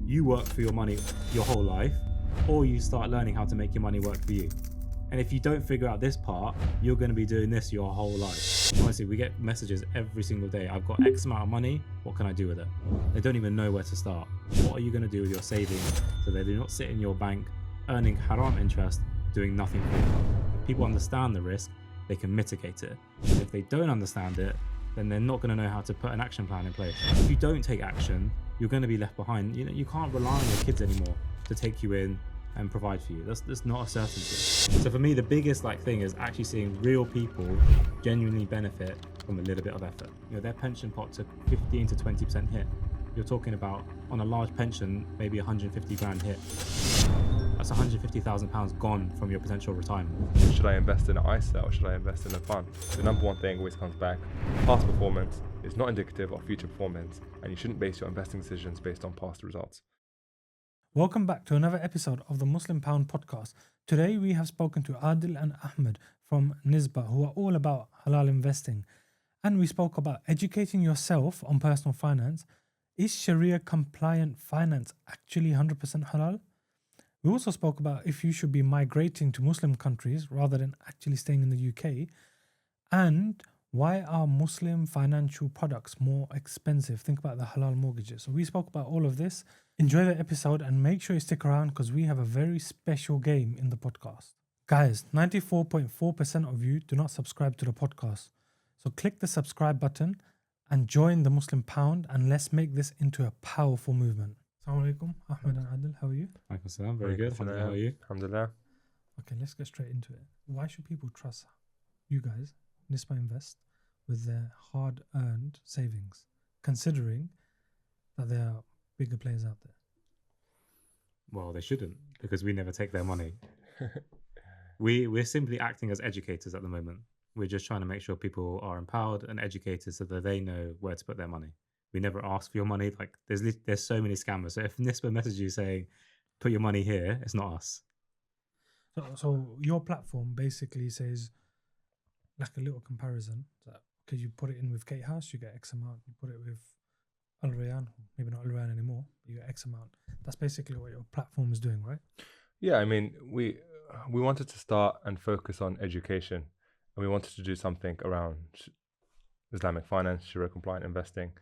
you work for your money your whole life, or you start learning how to make your money work for you. And if you don't figure out this part, you're going to be doing this your whole life. Honestly, we get messages every single day. I've got X amount of money. What can I do with it? They don't even know where to start. What are you going to do with your savings so they do not sit in your bank earning haram interest, doing nothing for you? If people understand the risk, they can mitigate it. And if they don't understand it, then they're not going to know how to put an action plan in place. If you don't take action, you're going to be left behind. You know, you can't rely on your kids anymore to take you in and provide for you. That's not a certainty. So for me, the biggest thing is actually seeing real people genuinely benefit from a little bit of effort. You know, their pension pot took 15 to 20% hit. You're talking about, on a large pension, maybe 150 grand hit. That's £150,000 gone from your potential retirement. Should I invest in an ISA or should I invest in a fund? The number one thing always comes back: past performance is not indicative of future performance, and you shouldn't base your investing decisions based on past results. Welcome back to another episode of the Muslim Pound podcast. Today we have spoken to Adil and Ahmed from Nisba, who are all about halal investing. And we spoke about educating yourself on personal finance. Is Sharia-compliant finance actually 100% halal? We also spoke about if you should be migrating to Muslim countries rather than actually staying in the UK. And why are Muslim financial products more expensive? Think about the halal mortgages. So we spoke about all of this. Enjoy the episode and make sure you stick around because we have a very special game in the podcast. Guys, 94.4% of you do not subscribe to the podcast. So click the subscribe button and join the Muslim Pound, and let's make this into a powerful movement. Assalamu alaikum, Ahmed and Adil, how are you? Alaikum salam, very good. How are you? Alhamdulillah. Okay, let's get straight into it. Why should people trust you guys, Nisba Invest, with their hard-earned savings, considering that there are bigger players out there? Well, they shouldn't, because we never take their money. We're simply acting as educators at the moment. We're just trying to make sure people are empowered and educated so that they know where to put their money. We never ask for your money. There's so many scammers. So if Nisba messages you saying, put your money here, it's not us. So your platform basically says, like a little comparison, that because you put it in with Kate House, you get X amount. You put it with Al Rayyan, maybe not Al Rayyan anymore, but you get X amount. That's basically what your platform is doing, right? Yeah, I mean, we wanted to start and focus on education, and we wanted to do something around Islamic finance, Sharia-compliant investing.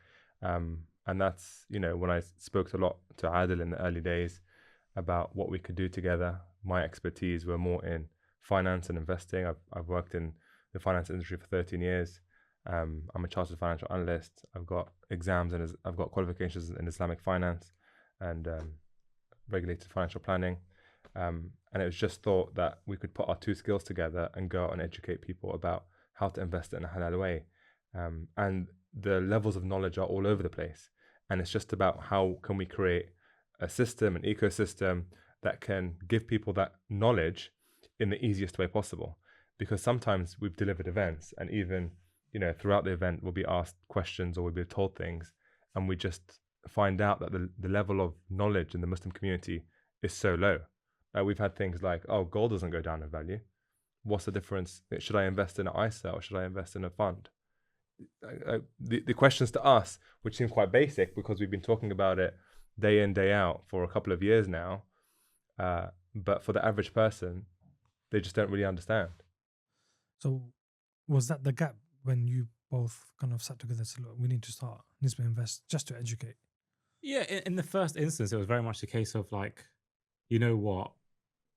And that's, you know, when I spoke a lot to Adil in the early days about what we could do together, my expertise were more in finance and investing. I've worked in the finance industry for 13 years. I'm a chartered financial analyst. I've got exams and I've got qualifications in Islamic finance and regulated financial planning. And it was just thought that we could put our two skills together and go out and educate people about how to invest in a halal way. And the levels of knowledge are all over the place. And it's just about how can we create a system, an ecosystem that can give people that knowledge in the easiest way possible. Because sometimes we've delivered events and even, you know, throughout the event we'll be asked questions or we'll be told things, and we just find out that the level of knowledge in the Muslim community is so low. We've had things like, oh, gold doesn't go down in value. What's the difference? Should I invest in an ISA or should I invest in a fund? The questions to us, which seem quite basic because we've been talking about it day in, day out for a couple of years now, but for the average person, they just don't really understand. So was that the gap when you both kind of sat together and said, look, we need to start Nisba Invest just to educate? Yeah, in the first instance, it was very much the case of you know what,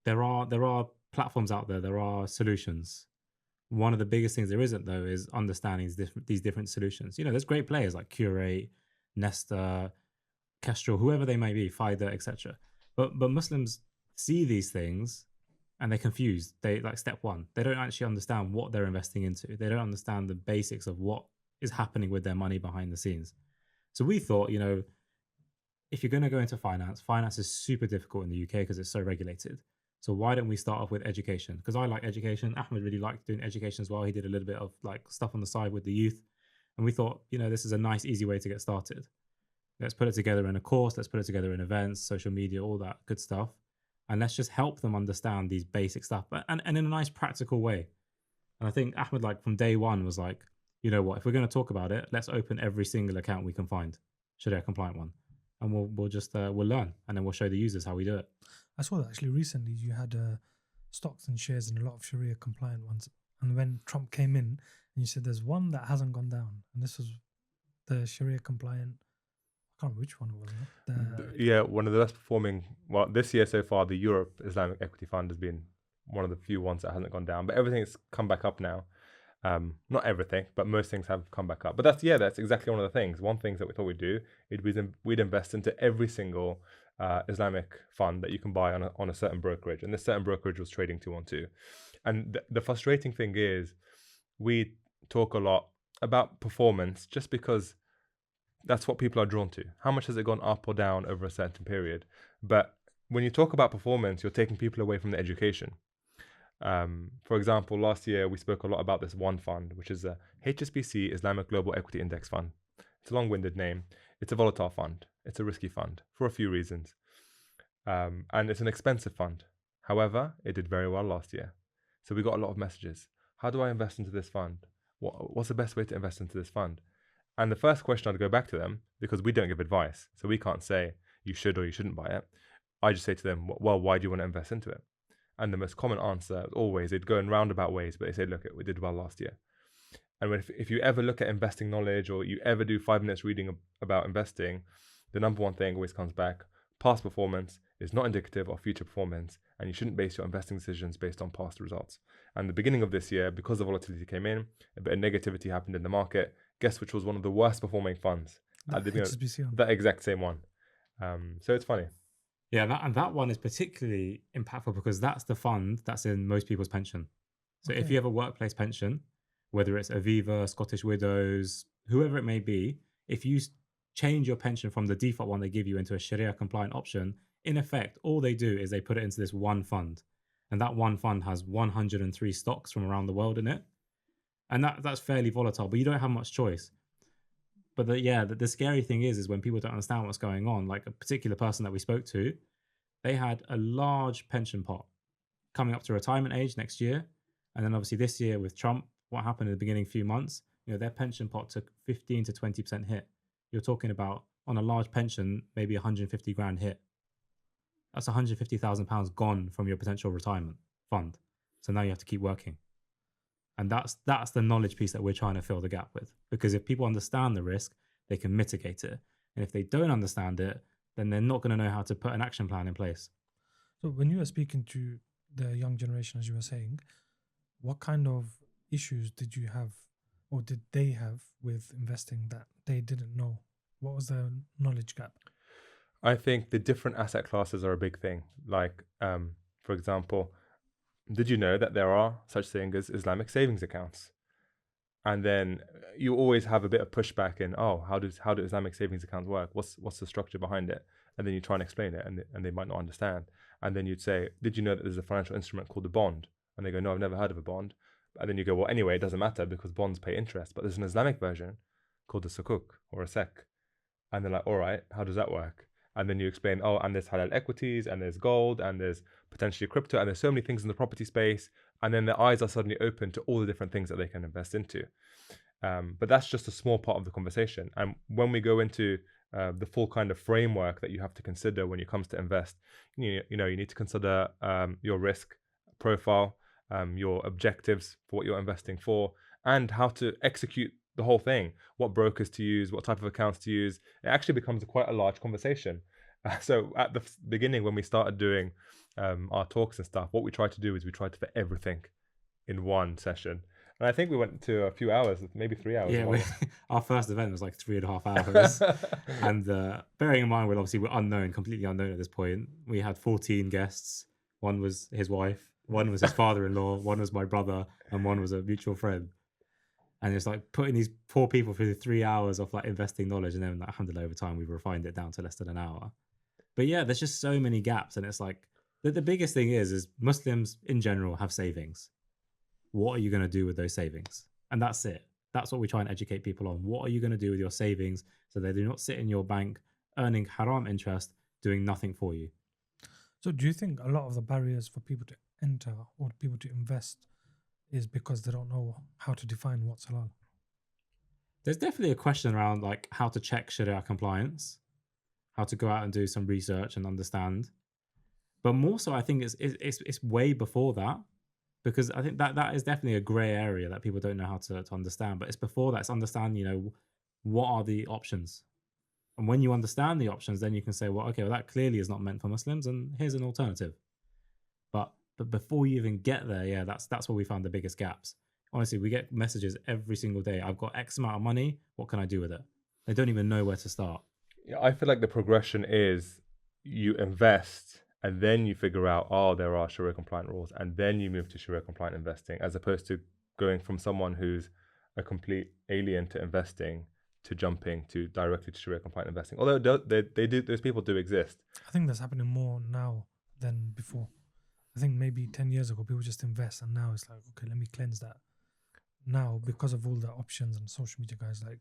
there are platforms out there, there are solutions. One of the biggest things there isn't, though, is understanding these different solutions. You know, there's great players like Curate, Nesta, Kestrel, whoever they may be, FIDA, etc. But Muslims see these things and they're confused. They step one, they don't actually understand what they're investing into. They don't understand the basics of what is happening with their money behind the scenes. So we thought, you know, if you're going to go into finance is super difficult in the UK because it's so regulated. So why don't we start off with education? Because I like education. Ahmed really liked doing education as well. He did a little bit of stuff on the side with the youth. And we thought, you know, this is a nice, easy way to get started. Let's put it together in a course. Let's put it together in events, social media, all that good stuff. And let's just help them understand these basic stuff, and in a nice, practical way. And I think Ahmed, from day one, was you know what, if we're going to talk about it, let's open every single account we can find, Sharia-compliant one. and we'll just we'll learn, and then we'll show the users how we do it. I saw that actually recently. You had stocks and shares in a lot of Sharia compliant ones, and when Trump came in, and you said there's one that hasn't gone down, and this was the Sharia compliant. I can't remember which one it was. Yeah, one of the best performing. Well, this year so far, the Europe Islamic Equity Fund has been one of the few ones that hasn't gone down, but everything's come back up now. Not everything, but most things have come back up. But that's exactly one of the things. One thing that we thought we'd do is we'd invest into every single Islamic fund that you can buy on a certain brokerage, and this certain brokerage was trading 212. And the frustrating thing is, we talk a lot about performance just because that's what people are drawn to. How much has it gone up or down over a certain period? But when you talk about performance, you're taking people away from the education. For example, last year we spoke a lot about this one fund, which is a HSBC Islamic Global Equity Index Fund. It's a long-winded name. It's a volatile fund. It's a risky fund for a few reasons. And it's an expensive fund. However, it did very well last year. So we got a lot of messages. How do I invest into this fund? What's the best way to invest into this fund? And the first question I'd go back to them, because we don't give advice, so we can't say you should or you shouldn't buy it. I just say to them, well, why do you want to invest into it? And the most common answer, always, they'd go in roundabout ways, but they say, look, we did well last year. And if you ever look at investing knowledge, or you ever do 5 minutes reading about investing, the number one thing always comes back: past performance is not indicative of future performance, and you shouldn't base your investing decisions based on past results. And the beginning of this year, because the volatility came in, a bit of negativity happened in the market. Guess which was one of the worst performing funds? That exact same one. So it's funny. Yeah, that one is particularly impactful because that's the fund that's in most people's pension. So if you have a workplace pension, whether it's Aviva, Scottish Widows, whoever it may be, if you change your pension from the default one they give you into a Sharia compliant option, in effect, all they do is they put it into this one fund. And that one fund has 103 stocks from around the world in it. And that's fairly volatile, but you don't have much choice. But the scary thing is when people don't understand what's going on. Like a particular person that we spoke to, they had a large pension pot coming up to retirement age next year. And then obviously this year with Trump, what happened in the beginning few months, their pension pot took 15 to 20% hit. You're talking about, on a large pension, maybe 150 grand hit. That's 150,000 pounds gone from your potential retirement fund. So now you have to keep working. And that's the knowledge piece that we're trying to fill the gap with. Because if people understand the risk, they can mitigate it. And if they don't understand it, then they're not going to know how to put an action plan in place. So when you were speaking to the young generation, as you were saying, what kind of issues did you have, or did they have with investing that they didn't know? What was the knowledge gap? I think the different asset classes are a big thing. Like, for example, did you know that there are such things as Islamic savings accounts? And then you always have a bit of pushback in, how do Islamic savings accounts work? What's the structure behind it? And then you try and explain it, and they might not understand. And then you'd say, did you know that there's a financial instrument called a bond? And they go, no, I've never heard of a bond. And then you go, well, anyway, it doesn't matter because bonds pay interest. But there's an Islamic version called a sukuk or a sek. And they're like, all right, how does that work? And then you explain, and there's halal equities, and there's gold, and there's potentially crypto, and there's so many things in the property space. And then their eyes are suddenly open to all the different things that they can invest into. But that's just a small part of the conversation. And when we go into the full kind of framework that you have to consider when it comes to invest, you need to consider your risk profile, your objectives for what you're investing for, and how to execute the whole thing, what brokers to use, what type of accounts to use. It actually becomes quite a large conversation. So at the beginning, when we started doing our talks and stuff, what we tried to do is we tried to fit everything in one session. And I think we went to a few hours, maybe 3 hours. Yeah, our first event was like 3.5 hours. And bearing in mind, we're unknown, completely unknown at this point. We had 14 guests. One was his wife, one was his father-in-law, one was my brother, and one was a mutual friend. And it's like putting these poor people through 3 hours of like investing knowledge, and then alhamdulillah, over time we've refined it down to less than an hour. But yeah, there's just so many gaps, and it's like the biggest thing is Muslims in general have savings. What are you going to do with those savings? And that's it. That's what we try and educate people on. What are you going to do with your savings so they do not sit in your bank earning haram interest, doing nothing for you? So do you think a lot of the barriers for people to enter or people to invest is because they don't know how to define what's halal? There's definitely a question around like how to check Sharia compliance, how to go out and do some research and understand. But more so, I think it's way before that, because I think that is definitely a gray area that people don't know how to understand. But it's before that, it's understand, what are the options. And when you understand the options, then you can say, well, okay, well, that clearly is not meant for Muslims, and here's an alternative. But before you even get there, yeah, that's where we found the biggest gaps. Honestly, we get messages every single day. I've got X amount of money. What can I do with it? They don't even know where to start. Yeah, I feel like the progression is you invest and then you figure out, oh, there are Sharia compliant rules, and then you move to Sharia compliant investing, as opposed to going from someone who's a complete alien to investing to jumping to directly to Sharia compliant investing. Although they do, those people do exist. I think that's happening more now than before. I think maybe 10 years ago, people just invest, and now it's like, okay, let me cleanse that. Now, because of all the options and social media guys, like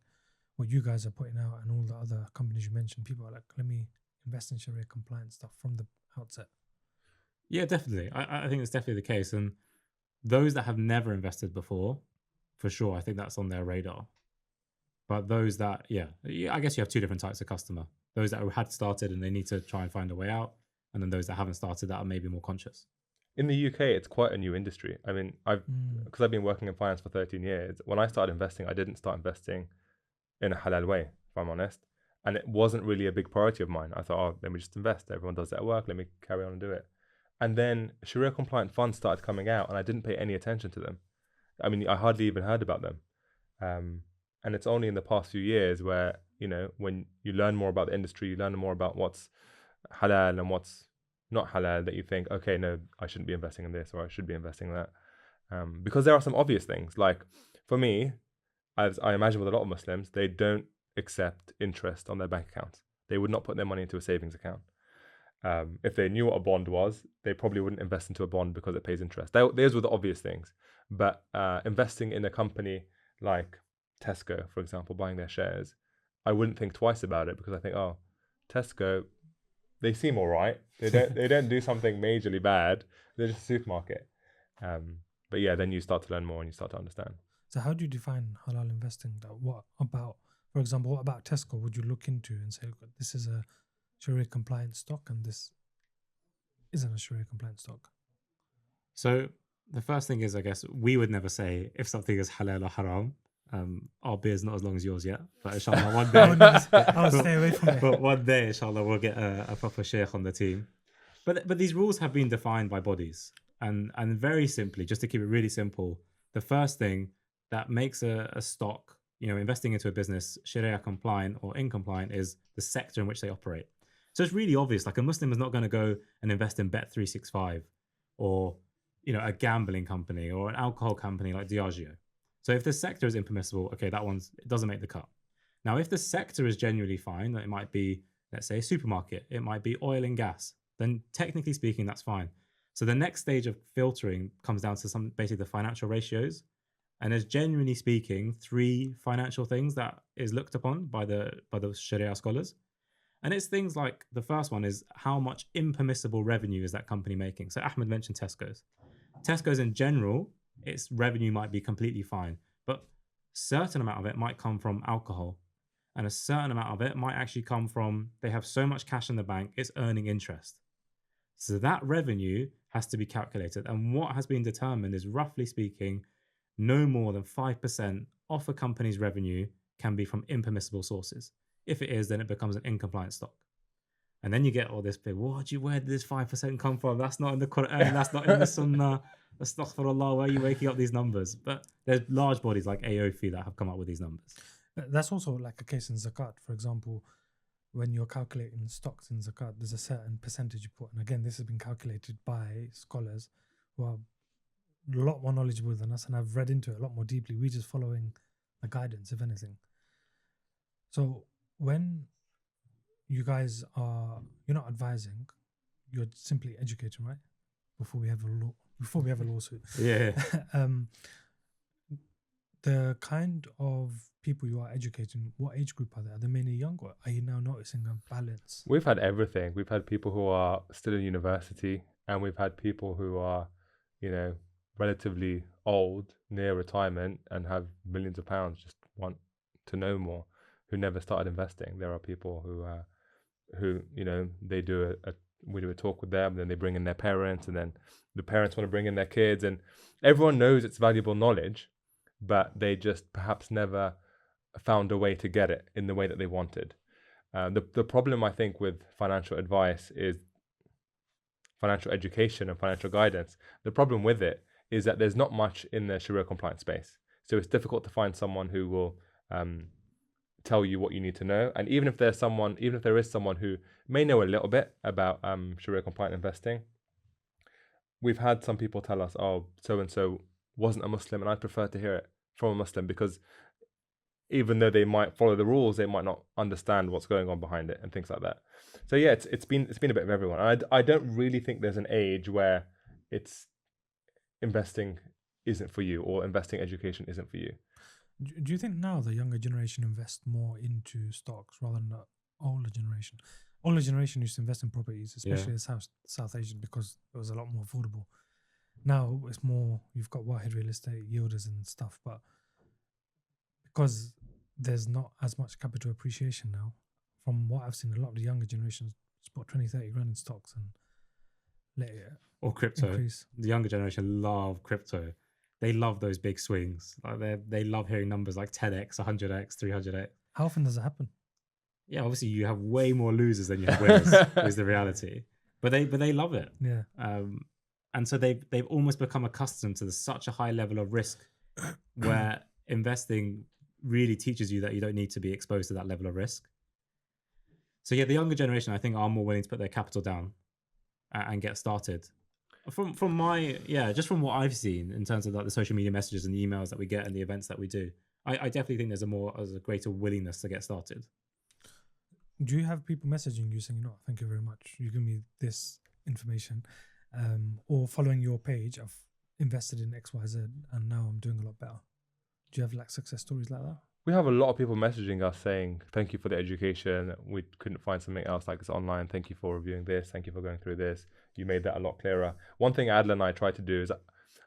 what you guys are putting out and all the other companies you mentioned, people are like, let me invest in Sharia compliant stuff from the outset. Yeah, definitely. I think it's definitely the case. And those that have never invested before, for sure, I think that's on their radar. But those that, yeah, I guess you have two different types of customer. Those that had started and they need to try and find a way out, and then those that haven't started that are maybe more conscious. In the UK, it's quite a new industry. I mean, because I've been working in finance for 13 years, when I started investing, I didn't start investing in a halal way, if I'm honest. And it wasn't really a big priority of mine. I thought, oh, let me just invest. Everyone does that at work. Let me carry on and do it. And then Sharia compliant funds started coming out, and I didn't pay any attention to them. I mean, I hardly even heard about them. And it's only in the past few years where, when you learn more about the industry, you learn more about what's halal and what's not halal, that you think, okay, no, I shouldn't be investing in this, or I should be investing in that. Because there are some obvious things. Like for me, as I imagine with a lot of Muslims, they don't accept interest on their bank accounts. They would not put their money into a savings account. If they knew what a bond was, they probably wouldn't invest into a bond because it pays interest. Those were the obvious things. But investing in a company like Tesco, for example, buying their shares, I wouldn't think twice about it, because I think, oh, Tesco, they seem all right. They don't do something majorly bad. They're just a supermarket. But yeah, then you start to learn more and you start to understand. So how do you define halal investing? What about, for example, what about Tesco would you look into and say, look, this is a Sharia compliant stock and this isn't a Sharia compliant stock? So the first thing is, I guess, we would never say if something is halal or haram. Our beer's not as long as yours yet, but inshallah one day I'll stay away from it. But one day, inshallah, we'll get a proper sheikh on the team. But these rules have been defined by bodies, and very simply, just to keep it really simple, the first thing that makes a stock, investing into a business Sharia compliant or incompliant, is the sector in which they operate. So it's really obvious. Like, a Muslim is not going to go and invest in Bet365 or a gambling company or an alcohol company like Diageo. So if the sector is impermissible, okay, it doesn't make the cut. Now, if the sector is genuinely fine, it might be, let's say, a supermarket, it might be oil and gas, then technically speaking, that's fine. So the next stage of filtering comes down to basically the financial ratios. And there's, genuinely speaking, 3 financial things that is looked upon by the Sharia scholars. And it's things like, the first one is, how much impermissible revenue is that company making? So Ahmed mentioned Tesco's. Tesco's in general, its revenue might be completely fine, but a certain amount of it might come from alcohol, and a certain amount of it might actually come from, they have so much cash in the bank, it's earning interest. So that revenue has to be calculated, and what has been determined is, roughly speaking, no more than 5% of a company's revenue can be from impermissible sources. If it is, then it becomes an incompliant stock. And then you get all this big, where did this 5% come from? That's not in the Quran, that's not in the Sunnah. Astaghfirullah, where are you waking up these numbers? But there's large bodies like AOFI that have come up with these numbers. That's also like a case in zakat. For example, when you're calculating stocks in zakat, there's a certain percentage you put. And again, this has been calculated by scholars who are a lot more knowledgeable than us, and I've read into it a lot more deeply. We're just following the guidance, if anything. So when you guys you're not advising, you're simply educating, right? Before we have a lawsuit. Yeah. The kind of people you are educating, what age group are they? Are they mainly young, or are you now noticing a balance? We've had everything. We've had people who are still in university, and we've had people who are, relatively old, near retirement, and have millions of pounds, just want to know more, who never started investing. There are people who who, they do we do a talk with them, then they bring in their parents, and then the parents want to bring in their kids, and everyone knows it's valuable knowledge, but they just perhaps never found a way to get it in the way that they wanted. The problem, I think, with financial advice is financial education and financial guidance. The problem with it is that there's not much in the Sharia-compliant space. So it's difficult to find someone who will tell you what you need to know. And even if there is someone who may know a little bit about Sharia-compliant investing, we've had some people tell us, oh, so-and-so wasn't a Muslim, and I'd prefer to hear it from a Muslim, because even though they might follow the rules, they might not understand what's going on behind it and things like that. So yeah, it's been a bit of everyone. I don't really think there's an age where it's investing isn't for you or investing education isn't for you. Do you think now the younger generation invest more into stocks rather than the older generation? Older generation used to invest in properties, especially in South Asia, because it was a lot more affordable. Now it's more, you've got Wahid real estate yielders and stuff, but because there's not as much capital appreciation now, from what I've seen, a lot of the younger generations spot 20-30 grand in stocks and let it or crypto. increase. The younger generation love crypto. They love those big swings. Like they love hearing numbers like 10x, 100x, 300x. How often does it happen? Yeah, obviously you have way more losers than you have winners. Is the reality. But they love it. Yeah. And so they've almost become accustomed to such a high level of risk, where investing really teaches you that you don't need to be exposed to that level of risk. So yeah, the younger generation, I think, are more willing to put their capital down and get started. From just from what I've seen in terms of like the social media messages and the emails that we get and the events that we do, I definitely think there's a greater willingness to get started. Do you have people messaging you saying, thank you very much, you give me this information, or following your page, I've invested in XYZ and now I'm doing a lot better? Do you have like success stories like that? We have a lot of people messaging us saying, thank you for the education. We couldn't find something else like this online. Thank you for reviewing this. Thank you for going through this. You made that a lot clearer. One thing Adil and I try to do is,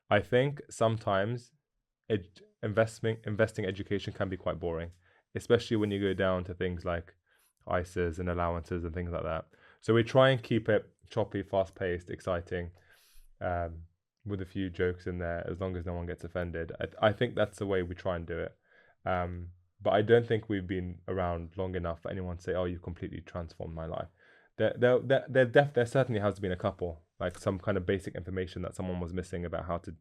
I think sometimes investing education can be quite boring, especially when you go down to things like ISAs and allowances and things like that. So we try and keep it choppy, fast-paced, exciting, with a few jokes in there, as long as no one gets offended. I think that's the way we try and do it. But I don't think we've been around long enough for anyone to say, oh, you've completely transformed my life. There certainly has been a couple, like some kind of basic information that someone was missing about how to,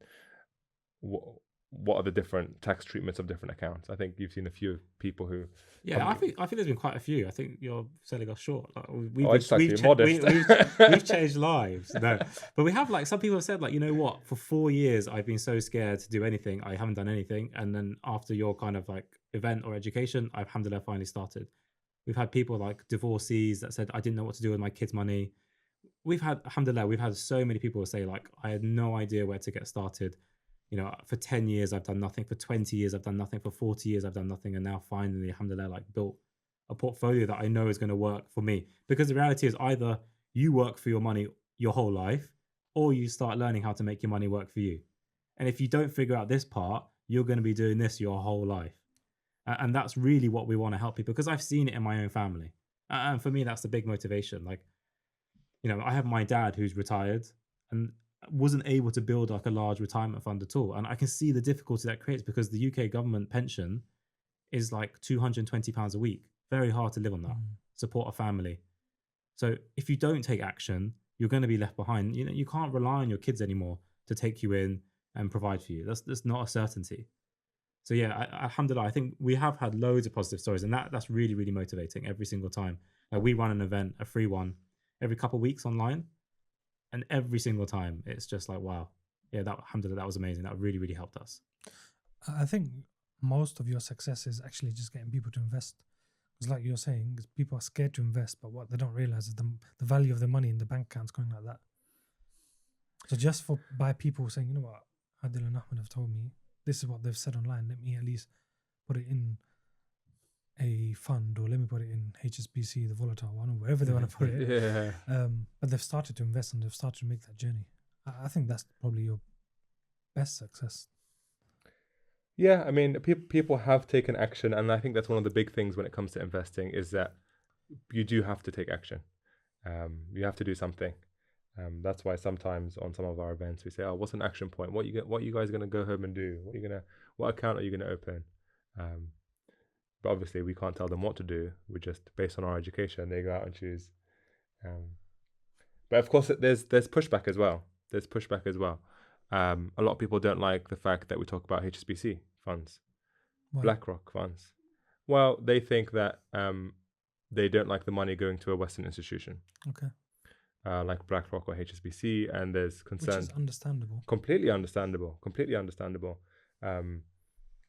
what are the different tax treatments of different accounts. I think you've seen a few people who... Yeah, I think there's been quite a few. I think you're selling us short. Like, we've changed lives. No, but we have, like, some people have said, like, you know what? For 4 years, I've been so scared to do anything. I haven't done anything. And then after your kind of like event or education, I've, alhamdulillah, finally started. We've had people like divorcees that said, I didn't know what to do with my kids' money. We've had, alhamdulillah, we've had so many people say, like, I had no idea where to get started. You know, for 10 years, I've done nothing. For 20 years, I've done nothing. For 40 years, I've done nothing. And now finally, alhamdulillah, like, built a portfolio that I know is going to work for me. Because the reality is, either you work for your money your whole life, or you start learning how to make your money work for you. And if you don't figure out this part, you're going to be doing this your whole life. And that's really what we want to help people, because I've seen it in my own family. And for me, that's the big motivation. Like, you know, I have my dad who's retired and wasn't able to build like a large retirement fund at all. And I can see the difficulty that creates, because the UK government pension is like £220 a week. Very hard to live on that, support a family. So if you don't take action, you're going to be left behind. You know, you can't rely on your kids anymore to take you in and provide for you. That's not a certainty. So yeah, alhamdulillah, I think we have had loads of positive stories, and that's really, really motivating every single time. Like, we run an event, a free one, every couple of weeks online. And every single time, it's just like, wow. Yeah, alhamdulillah, that was amazing. That really, really helped us. I think most of your success is actually just getting people to invest. Because like you're saying, people are scared to invest, but what they don't realize is the value of their money in the bank account's going like that. So just by people saying, you know what, Adil and Ahmed have told me, this is what they've said online, let me at least put it in a fund, or let me put it in HSBC, the volatile one, or wherever they want to put it. Yeah. But they've started to invest and they've started to make that journey. I think that's probably your best success. Yeah, I mean, people have taken action, and I think that's one of the big things when it comes to investing, is that you do have to take action. You have to do something. That's why sometimes on some of our events we say, "Oh, what's an action point? What you guys going to go home and do? What account are you going to open?" But obviously we can't tell them what to do. We're just based on our education. They go out and choose. But of course, there's pushback as well. A lot of people don't like the fact that we talk about HSBC funds, Why? BlackRock funds. Well, they think that they don't like the money going to a Western institution, Okay. like BlackRock or HSBC, and there's concern. Which is understandable. Completely understandable.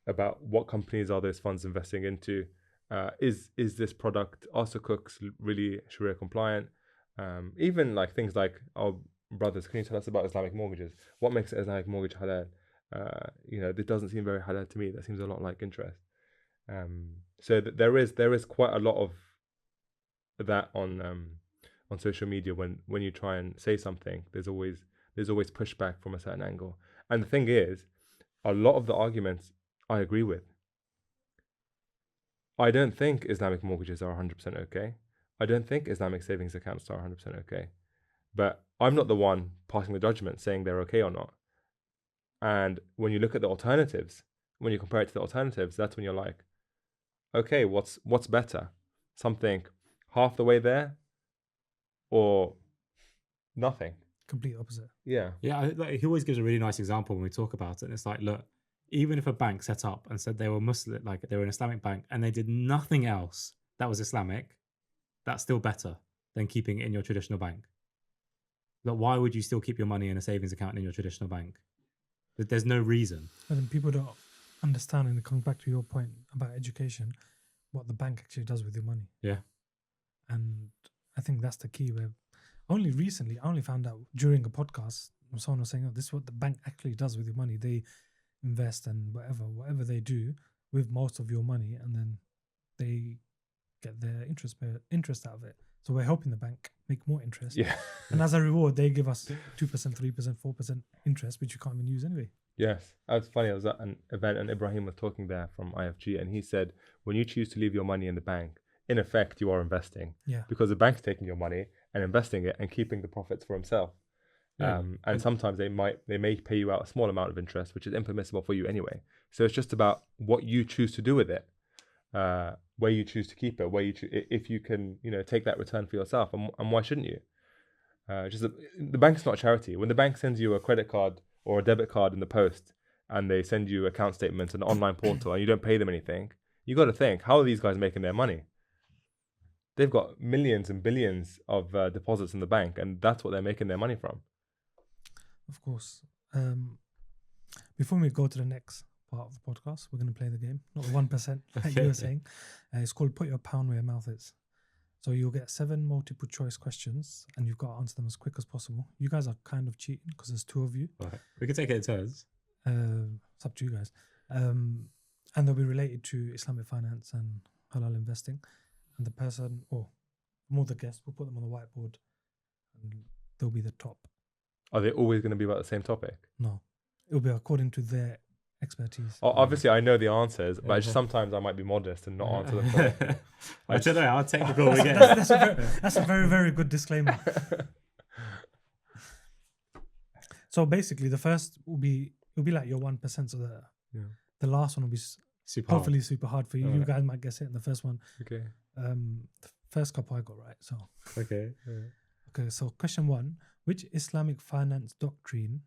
About what companies are those funds investing into? Is this product also cooks really Sharia compliant? Even like things like, oh brothers, can you tell us about Islamic mortgages? What makes an Islamic mortgage halal? It doesn't seem very halal to me. That seems a lot like interest. So there is quite a lot of that on social media. When you try and say something, there's always pushback from a certain angle. And the thing is, a lot of the arguments I agree with. I don't think Islamic mortgages are 100% okay. I don't think Islamic savings accounts are 100% okay. But I'm not the one passing the judgment saying they're okay or not. And when you look at the alternatives, when you compare it to the alternatives, that's when you're like, okay, what's better? Something half the way there or nothing? Complete opposite. Yeah. Yeah, he always gives a really nice example when we talk about it. And it's like, look, even if a bank set up and said they were Muslim, like they were an Islamic bank, and they did nothing else that was Islamic, that's still better than keeping it in your traditional bank. Like, why would you still keep your money in a savings account in your traditional bank? There's no reason. And then people don't understand, and it comes back to your point about education, what the bank actually does with your money. Yeah. And I think that's the key. Where only recently, I only found out during a podcast, someone was saying, "Oh, this is what the bank actually does with your money. They invest and whatever they do with most of your money, and then they get their interest out of it. So we're helping the bank make more interest. Yeah. And as a reward, they give us 2%, 3%, 4% interest, which you can't even use anyway. Yes. That's funny. I was at an event and Ibrahim was talking there from IFG, and he said, when you choose to leave your money in the bank, in effect, you are investing. Yeah. Because the bank's taking your money and investing it and keeping the profits for himself. Yeah. And sometimes they may pay you out a small amount of interest, which is impermissible for you anyway. So it's just about what you choose to do with it, where you choose to keep it, if you can, take that return for yourself, and why shouldn't you? The bank's not a charity. When the bank sends you a credit card or a debit card in the post, and they send you account statements and an online portal, and you don't pay them anything, you got to think, how are these guys making their money? They've got millions and billions of deposits in the bank, and that's what they're making their money from. Of course. Before we go to the next part of the podcast, we're going to play the game, not the 1% that you were saying. It's called Put Your Pound Where Your Mouth Is. So you'll get 7 multiple choice questions, and you've got to answer them as quick as possible. You guys are kind of cheating because there's 2 of you. Right. We can take it in turns. It's up to you guys. And they'll be related to Islamic finance and halal investing. And the person, or more the guest, we'll put them on the whiteboard, and they'll be the top. Are they always going to be about the same topic? No, it'll be according to their expertise. Obviously, I know the answers, but sometimes I might be modest and not answer them correctly. I don't know how technical we get. That's a very, very good disclaimer. So basically, the first will be like your 1%. So the last one will be hopefully super hard for you. You guys might guess it in the first one. Okay. The first couple I got right. So Okay. Okay. So question 1: which Islamic finance doctrine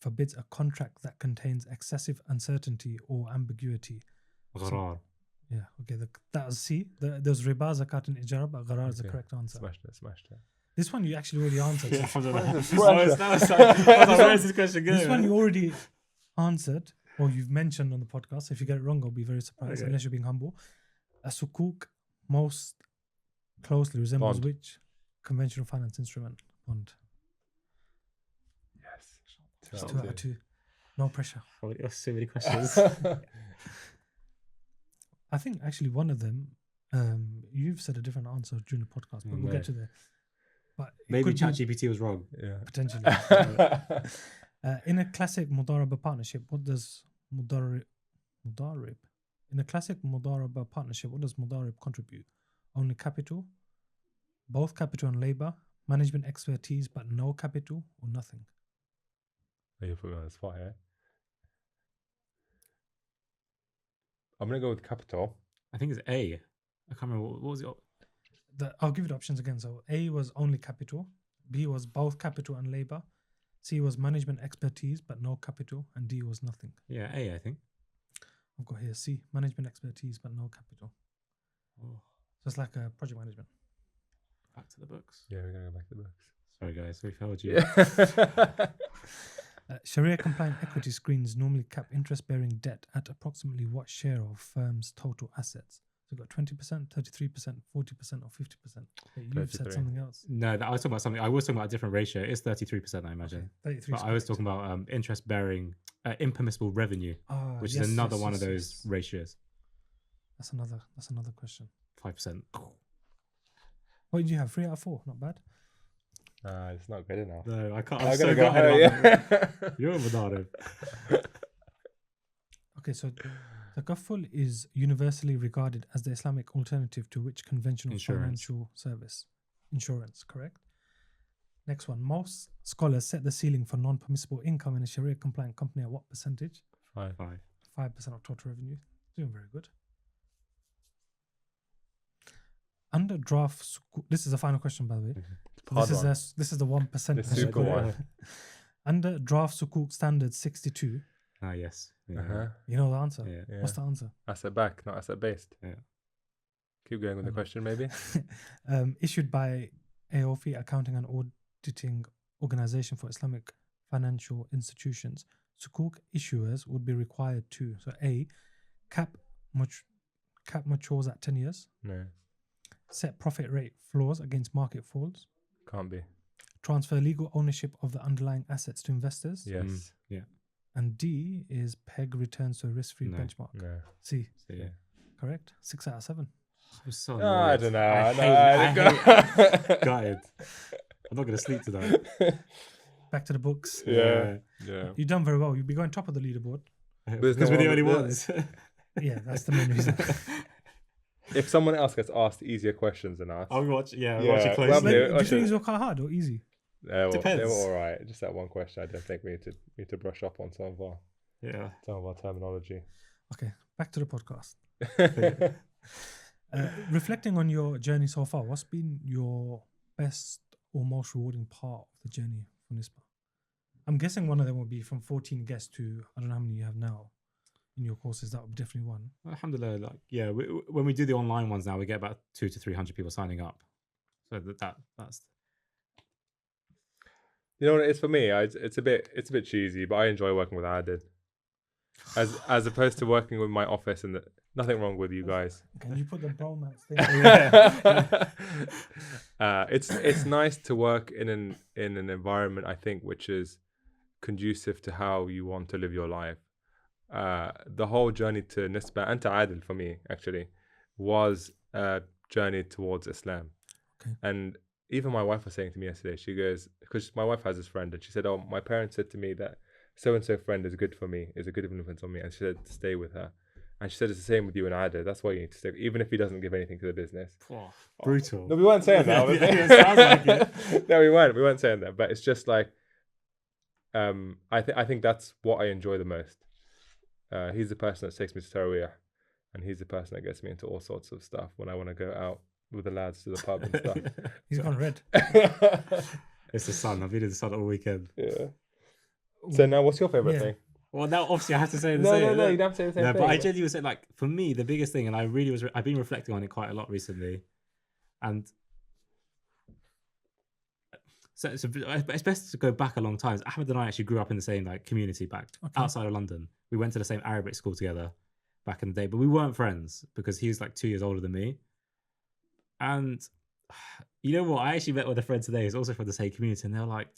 forbids a contract that contains excessive uncertainty or ambiguity? Gharar. Yeah. Okay. That was C. There's riba, zakat, and ijara, but gharar is the correct answer. Smashed it. This one you actually already answered. Yeah, where's this question going? This one you already answered, or you've mentioned on the podcast. If you get it wrong, I'll be very surprised, unless you're being humble. A sukuk most closely resembles Bond. which conventional finance instrument? Bond. Yes. It's 2 out of 2. No pressure. Oh, you have so many questions. I think actually one of them, you've said a different answer during the podcast, but we'll get to there. But Maybe ChatGPT was wrong. Yeah. Potentially. In a classic mudaraba partnership, what does mudarib? In a classic mudaraba partnership, what does mudarib contribute? only capital, both capital and labor, management expertise but no capital, or nothing? You put me on the spot here. I'm gonna go with capital. I think it's A. I can't remember what was it. I'll give you the options again. So A was only capital, B was both capital and labor, C was management expertise but no capital, and D was nothing. Yeah, A. I think. I've got here C, management expertise but no capital. Oh, So it's like a project management. back to the books. Yeah, we're gonna go back to the books. Sorry, guys, we failed you. Yeah. Sharia-compliant equity screens normally cap interest-bearing debt at approximately what share of firms' total assets? So you've got 20%, 33%, 40%, or 50%. You've said 33. something else. No, I was talking about something. I was talking about a different ratio. It's 33%, I imagine. 33. But I was talking about interest-bearing, impermissible revenue, which is another one of those ratios. That's another question. 5%. What did you have? 3 out of 4. Not bad. It's not good enough. No, I can't. I'm I'm so gonna go gutted higher. about that. You're a Bernardo. Okay, so Takafful is universally regarded as the Islamic alternative to which conventional Insurance. financial service? Insurance, correct? Next one. Most scholars set the ceiling for non-permissible income in a Sharia-compliant company at what percentage? 5. 5% of total revenue. Doing very good. Under draft, this is the final question, by the way. Hard one. This is the 1%. The super one. Under draft Sukuk standard 62, Ah, yes. Yeah. Uh-huh. you know the answer. Yeah. Yeah. What's the answer? Asset back, not asset based. Yeah. Keep going with the question, maybe. Issued by AOFI, Accounting and Auditing Organization for Islamic Financial Institutions, Sukuk issuers would be required to, so A, cap matures at 10 years, No, set profit rate floors against market falls, can't be. transfer legal ownership of the underlying assets to investors, Yes. Yeah. and D is peg returns to a risk-free No. benchmark. No. C, So, yeah. correct? 6 out of 7. I'm so Oh, I annoyed. don't know. I hate gutted. I'm not going to sleep tonight. Back to the books. Yeah. Yeah. You've done very well. You'll be going top of the leaderboard. Because no we're the one- only yeah. ones. Yeah, that's the main reason. If someone else gets asked easier questions than us, I'll watch. Yeah, Yeah, watch it well, closely. But yeah, do you think these were quite hard or easy? they were Depends. all right. Just that one question, I don't think we need to brush up on some of our terminology. Okay, back to the podcast. Reflecting on your journey so far, what's been your best or most rewarding part of the journey for Nisba? I'm guessing one of them will be from 14 guests to, I don't know how many you have now in your courses. That would be definitely one. Alhamdulillah, like when we do the online ones now, we get about 200 to 300 people signing up. So that's You know what it is for me? It's a bit cheesy, but I enjoy working with Adil. As opposed to working with my office, and nothing wrong with you guys. Can you put the bromance thing? It's nice to work in an environment, I think, which is conducive to how you want to live your life. The whole journey to Nisba and to Adil for me actually was a journey towards Islam. Okay. And even my wife was saying to me yesterday, she goes, because my wife has this friend, and she said, "Oh, my parents said to me that so and so friend is good for me, is a good influence on me," and she said to stay with her. And she said it's the same with you and Adil. That's why you need to stay, even if he doesn't give anything to the business. brutal. No, we weren't saying that. Yeah, it sounds like it. No, we weren't saying that. But it's just like, I think that's what I enjoy the most. He's the person that takes me to Taraweeh, and he's the person that gets me into all sorts of stuff when I want to go out with the lads to the pub and stuff. He's gone red. It's the sun. I've been in the sun all weekend. Yeah. So now, what's your favorite Yeah. thing? Well, now obviously I have to say the No, same. you don't have to say the same No, thing. but I genuinely would say, like, for me, the biggest thing, and I really was, I've been reflecting on it quite a lot recently, and so it's best to go back a long time. Ahmed and I actually grew up in the same like community back outside of London. We went to the same Arabic school together back in the day, but we weren't friends because he was like 2 years older than me. And you know what? I actually met with a friend today who's also from the same community, and they were like,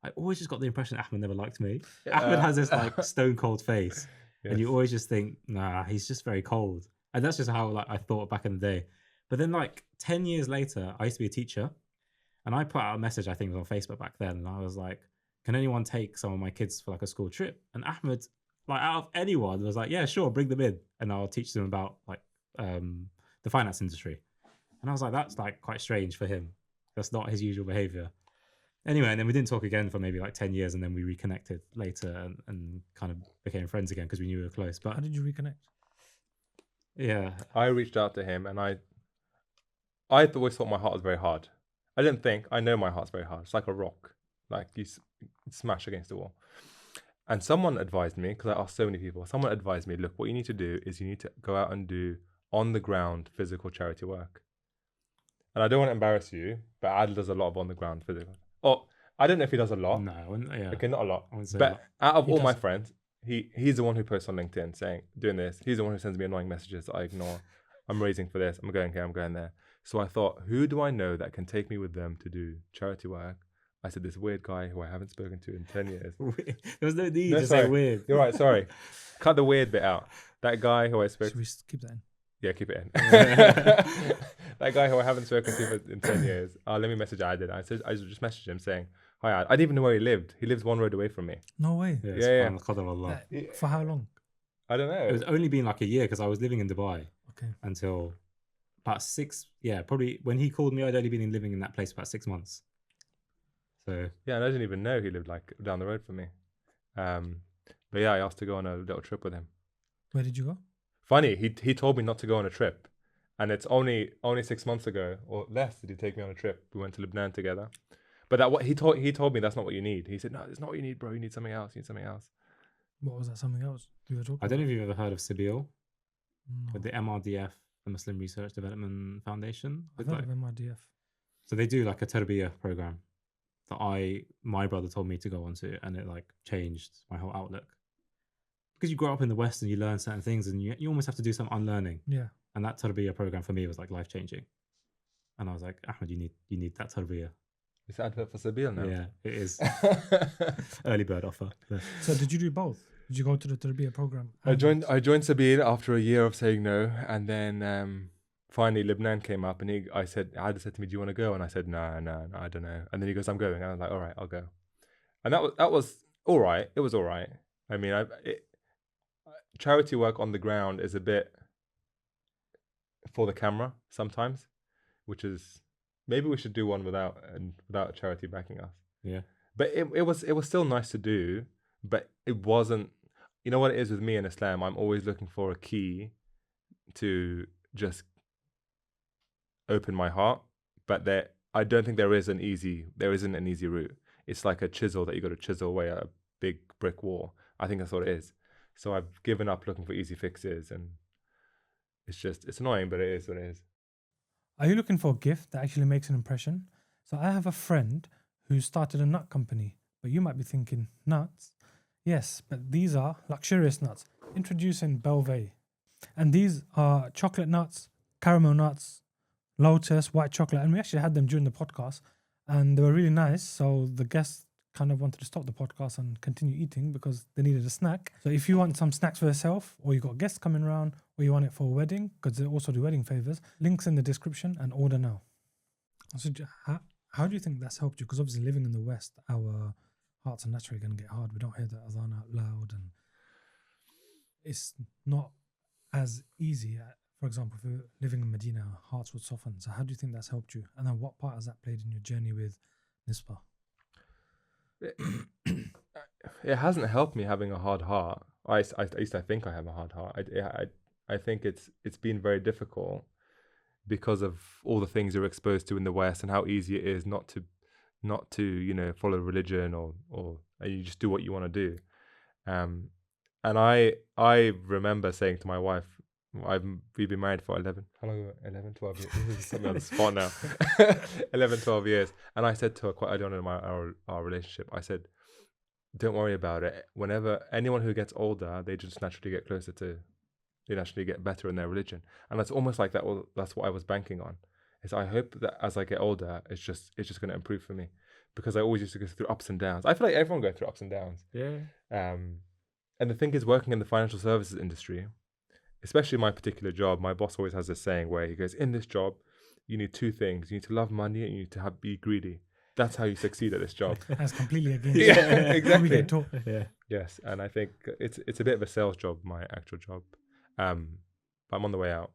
I always just got the impression Ahmed never liked me. Ahmed has this like stone cold face, Yes. and you always just think, nah, he's just very cold. And that's just how like I thought back in the day. But then like 10 years later, I used to be a teacher, and I put out a message, I think it was on Facebook back then, and I was like, can anyone take some of my kids for like a school trip? And Ahmed, like out of anyone, was like, yeah, sure, bring them in, and I'll teach them about like the finance industry. And I was like, that's like quite strange for him. That's not his usual behavior. Anyway, and then we didn't talk again for maybe like 10 years, and then we reconnected later and kind of became friends again because we knew we were close. But How did you reconnect? yeah, I reached out to him, and I always thought my heart was very hard. I didn't think. I know my heart's very hard. It's like a rock, like you smash against the wall. And someone advised me, because I asked so many people, someone advised me, look, what you need to do is you need to go out and do on the ground physical charity work. And I don't want to embarrass you, but Adil does a lot of on the ground physical. Oh, I don't know if he does a lot. no, yeah, Okay, not a lot. I wouldn't say a But lot. out of He all my does. friends, he's the one who posts on LinkedIn saying, doing this. He's the one who sends me annoying messages that I ignore. I'm raising for this. I'm going here. I'm going there. So I thought, who do I know that can take me with them to do charity work? I said, this weird guy who I haven't spoken to in 10 years. There was no need No, to sorry. say weird. You're right, sorry. Cut the weird bit out. That guy who I spoke Should we keep that in? Yeah, keep it in. That guy who I haven't spoken to in 10 years. Let me message Adil. I just messaged him saying, hi, Ad. I didn't even know where he lived. He lives one road away from me. No way. Yeah, Yeah, Qadar Allah. For how long? I don't know. It was only been like a year because I was living in Dubai Okay. until about 6. Yeah, probably when he called me, I'd only been living in that place about 6 months. So Yeah, and I didn't even know he lived like down the road from me. But yeah, I asked to go on a little trip with him. Where did you go? Funny, he told me not to go on a trip. And it's only 6 months ago or less did he take me on a trip. We went to Lebanon together. But that what he told me that's not what you need. He said, no, it's not what you need, bro. You need something else. You need something else. What was that? Something else we were talking I don't know if you've ever heard of Sibil No. with the MRDF, the Muslim Research Development Foundation. I've With heard like, of MRDF. so they do like a tarbiyah program that my brother told me to go onto, and it like changed my whole outlook. Because you grow up in the West and you learn certain things, and you almost have to do some unlearning. Yeah. And that tarbiyah program for me was like life changing. And I was like, Ahmed, you need that tarbiyah. It's advert for Sabil now. Yeah, it is early bird offer. Yeah. So did you do both? Did you go to the Tarbiyah program? I joined Sabil after a year of saying no, and then finally Lebanon came up, and Adil said to me, "Do you want to go?" And I said, "No, I don't know." And then he goes, "I'm going," and I was like, "All right, I'll go." And that was all right. It was all right. I mean, charity work on the ground is a bit for the camera sometimes, which is maybe we should do one without charity backing us. Yeah. But it was still nice to do, but it wasn't. You know what it is with me in Islam? I'm always looking for a key to just open my heart, but I don't think there isn't an easy route. It's like a chisel that you got to chisel away at a big brick wall. I think that's what it is. So I've given up looking for easy fixes, and it's annoying, but it is what it is. Are you looking for a gift that actually makes an impression? So I have a friend who started a nut company, but you might be thinking, nuts? Yes, but these are luxurious nuts. Introducing Belvay. And these are chocolate nuts, caramel nuts, lotus, white chocolate. And we actually had them during the podcast and they were really nice. So the guests kind of wanted to stop the podcast and continue eating because they needed a snack. So if you want some snacks for yourself, or you got guests coming around, or you want it for a wedding, because they also do wedding favors, links in the description and order now. So how do you think that's helped you? Because obviously living in the West, our hearts are naturally going to get hard. We don't hear the adhan out loud, and it's not as easy. For example, if you're living in Medina, our hearts would soften. So how do you think that's helped you? And then what part has that played in your journey with Nisba? It hasn't helped me having a hard heart. I used to think I have a hard heart. I think it's been very difficult because of all the things you're exposed to in the West and how easy it is not to follow religion or you just do what you want to do. And I remember saying to my wife, we've been married for 11 12 years. This is something on the spot now. 11 12 years. And I said to her quite early on in our relationship, I said, don't worry about it. Whenever anyone who gets older, they just naturally get they naturally get better in their religion. And that's almost like that's what I was banking on. Is I hope that as I get older, it's just going to improve for me, because I always used to go through ups and downs. I feel like everyone goes through ups and downs. Yeah. And the thing is, working in the financial services industry, especially my particular job, my boss always has this saying where he goes, in this job, you need two things. You need to love money and you need to be greedy. That's how you succeed at this job. That's completely against Yeah, exactly. how we get taught. Yeah. Yes, and I think it's a bit of a sales job, my actual job. But I'm on the way out.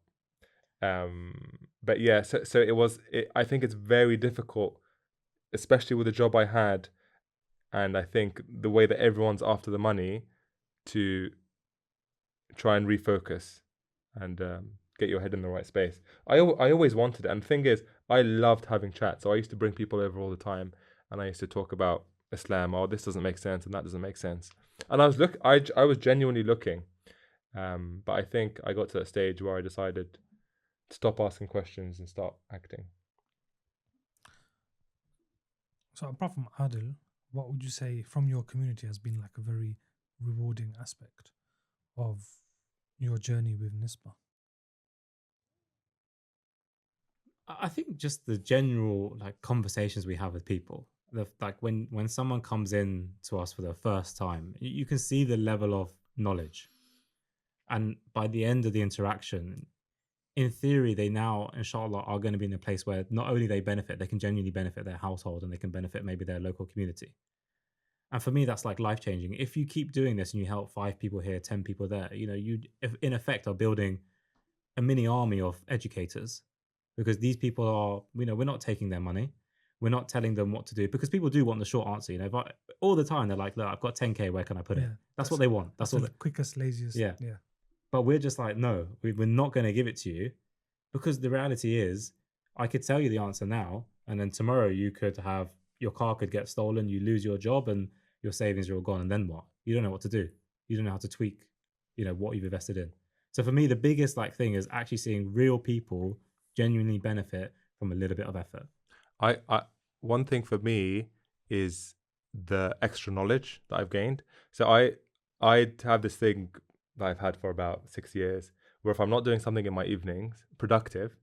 but yeah, so it was. I think it's very difficult, especially with the job I had, and I think the way that everyone's after the money, to try and refocus and get your head in the right space. I always wanted it, and the thing is, I loved having chats. So I used to bring people over all the time, and I used to talk about Islam. Oh, this doesn't make sense, and that doesn't make sense. And I was genuinely looking, but I think I got to that stage where I decided to stop asking questions and start acting. So apart from Adil, what would you say from your community has been like a very rewarding aspect of your journey with Nisba? I think just the general like conversations we have with people. Like when someone comes in to us for the first time, you can see the level of knowledge, and by the end of the interaction, in theory, they now, inshallah, are going to be in a place where not only they benefit, they can genuinely benefit their household and they can benefit maybe their local community. And for me, that's like life changing. If you keep doing this and you help 5 people here, 10 people there, you in effect are building a mini army of educators, because these people are, we're not taking their money. We're not telling them what to do, because people do want the short answer. All the time they're like, look, I've got 10K, where can I put it? That's what they want. That's the quickest, laziest. Yeah. But we're just like, no, we're not going to give it to you, because the reality is, I could tell you the answer now, and then tomorrow your car could get stolen, you lose your job, and your savings are all gone. And then what? You don't know what to do. You don't know how to tweak, what you've invested in. So for me, the biggest thing is actually seeing real people genuinely benefit from a little bit of effort. One thing for me is the extra knowledge that I've gained. So I have this thing that I've had for about 6 years, where if I'm not doing something in my evenings, productive,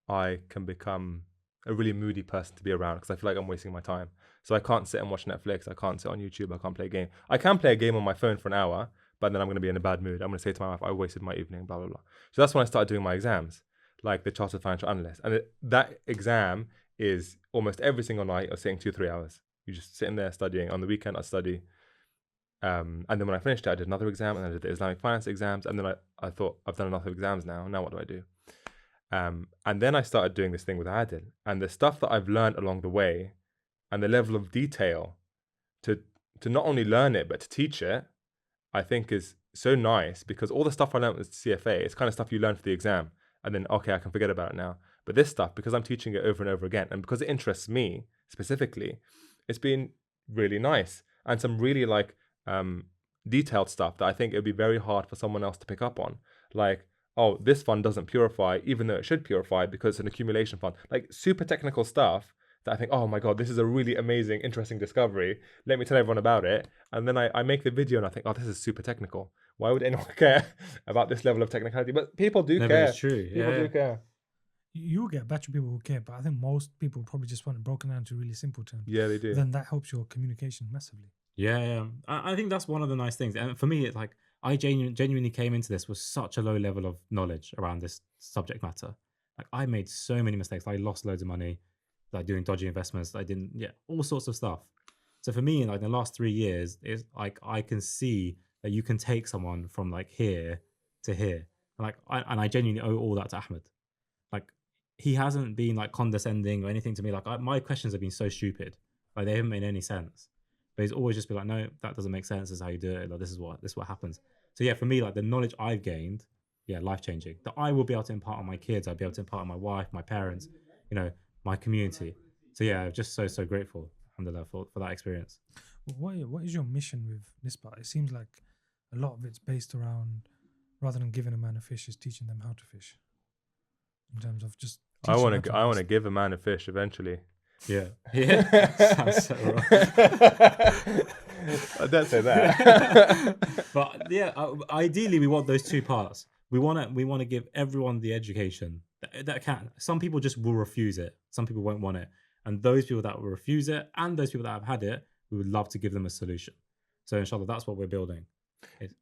I can become a really moody person to be around, because I feel like I'm wasting my time. So I can't sit and watch Netflix. I can't sit on YouTube. I can't play a game. I can play a game on my phone for an hour, but then I'm going to be in a bad mood. I'm going to say to my wife, I wasted my evening, blah, blah, blah. So that's when I started doing my exams, like the Chartered Financial Analyst. And that exam is almost every single night you're sitting 2-3 hours. You're just sitting there studying. On the weekend, I study. And then when I finished it, I did another exam, and I did the Islamic finance exams. And then I thought, I've done enough of exams now. Now what do I do? And then I started doing this thing with Adil. And the stuff that I've learned along the way, and the level of detail to not only learn it, but to teach it, I think is so nice, because all the stuff I learned with CFA is kind of stuff you learn for the exam. And then, okay, I can forget about it now. But this stuff, because I'm teaching it over and over again, and because it interests me specifically, it's been really nice. And some really detailed stuff that I think it would be very hard for someone else to pick up on. Like, oh, this fund doesn't purify, even though it should purify, because it's an accumulation fund. Like super technical stuff that I think, oh my God, this is a really amazing, interesting discovery. Let me tell everyone about it. And then I make the video and I think, oh, this is super technical. Why would anyone care about this level of technicality? But people do care. It's true. People do care. You get a batch of people who care, but I think most people probably just want it broken down to really simple terms. Yeah, they do. Then that helps your communication massively. Yeah. I think that's one of the nice things. And for me, it's like, I genuinely came into this with such a low level of knowledge around this subject matter. Like, I made so many mistakes. I lost loads of money, like doing dodgy investments. All sorts of stuff. So for me, in the last 3 years, it's like I can see that you can take someone from here to here. And I genuinely owe all that to Ahmed. He hasn't been condescending or anything to me. My questions have been so stupid. They haven't made any sense. But he's always just been like, no, that doesn't make sense. This is how you do it. This is what happens. So yeah, for me, the knowledge I've gained, life changing. That I will be able to impart on my kids. I'll be able to impart on my wife, my parents, my community. So yeah, just so grateful, alhamdulillah, for that experience. What is your mission with Nisba? It seems like a lot of it's based around, rather than giving a man a fish, is teaching them how to fish. In terms of just, I want to give a man a fish eventually. Yeah. Sounds so wrong. I don't say that. But yeah, ideally we want those two parts. We want to give everyone the education that can. Some people just will refuse it. Some people won't want it. And those people that will refuse it, and those people that have had it, we would love to give them a solution. So inshallah, that's what we're building.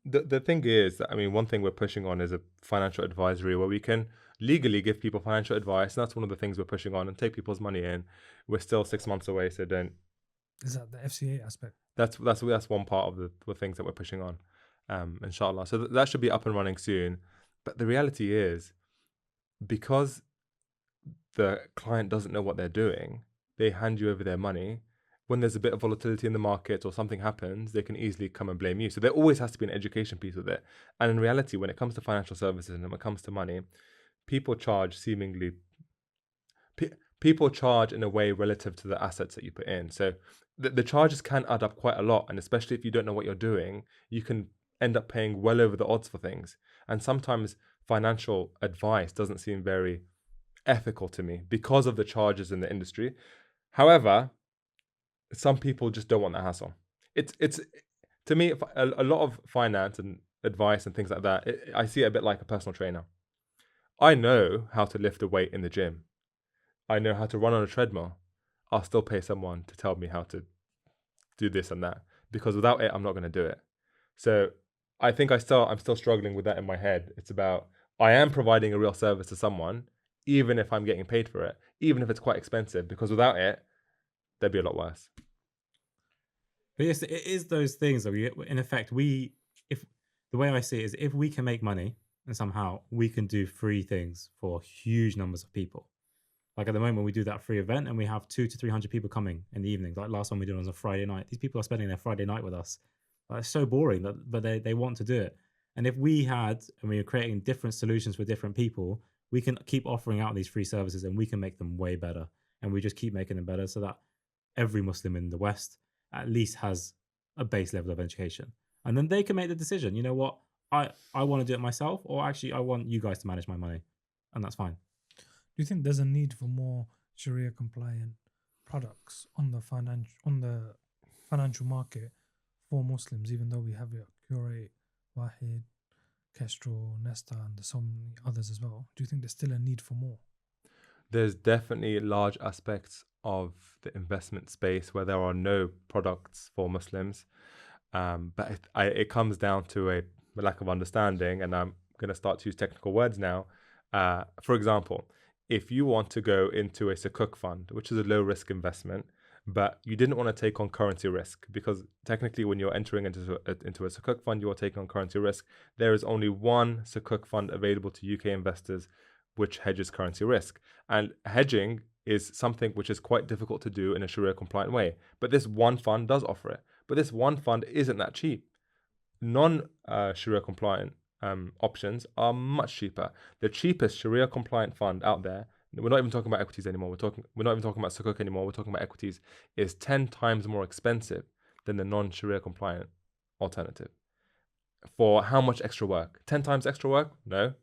The thing is, one thing we're pushing on is a financial advisory where we can legally give people financial advice. And that's one of the things we're pushing on, and take people's money in. We're still 6 months away, so don't. Is that the FCA aspect? That's one part of the things that we're pushing on, inshallah. So that should be up and running soon. But the reality is, because the client doesn't know what they're doing, they hand you over their money. When there's a bit of volatility in the market or something happens, they can easily come and blame you. So there always has to be an education piece with it. And in reality, when it comes to financial services and when it comes to money, people charge seemingly, people charge in a way relative to the assets that you put in. So the charges can add up quite a lot. And especially if you don't know what you're doing, you can end up paying well over the odds for things. And sometimes financial advice doesn't seem very ethical to me because of the charges in the industry. However, some people just don't want the hassle. It's to me a lot of finance and advice and things like that. I see it a bit like a personal trainer. I know how to lift a weight in the gym. I know how to run on a treadmill. I'll still pay someone to tell me how to do this and that, because without it, I'm not going to do it. So I think I'm still struggling with that in my head. It's about, I am providing a real service to someone, even if I'm getting paid for it, even if it's quite expensive, because without it, there'd be a lot worse. But yes, it is those things that in effect, if the way I see it is, if we can make money and somehow we can do free things for huge numbers of people. Like at the moment, we do that free event and we have 200 to 300 people coming in the evenings. Like last one we did was on a Friday night. These people are spending their Friday night with us. It's so boring, but they want to do it. And if we had, and we were creating different solutions for different people, we can keep offering out these free services and we can make them way better. And we just keep making them better so that every Muslim in the West at least has a base level of education. And then they can make the decision, you know what, I want to do it myself, or actually I want you guys to manage my money. And that's fine. Do you think there's a need for more Sharia compliant products on the financial market for Muslims, even though we have Curate, Wahid, Kestrel, Nesta, and there's so many others as well? Do you think there's still a need for more? There's definitely large aspects of the investment space where there are no products for Muslims, but it comes down to a lack of understanding, and I'm going to start to use technical words now. For example, if you want to go into a Sukuk fund, which is a low risk investment, but you didn't want to take on currency risk, because technically when you're entering into a Sukuk fund, you are taking on currency risk. There is only one Sukuk fund available to UK investors which hedges currency risk. And hedging is something which is quite difficult to do in a Sharia compliant way. But this one fund does offer it. But this one fund isn't that cheap. Non-Sharia compliant options are much cheaper. The cheapest Sharia compliant fund out there, we're not even talking about equities anymore. We're not even talking about Sukuk anymore. We're talking about equities, is 10 times more expensive than the non-Sharia compliant alternative. For how much extra work? 10 times extra work? No.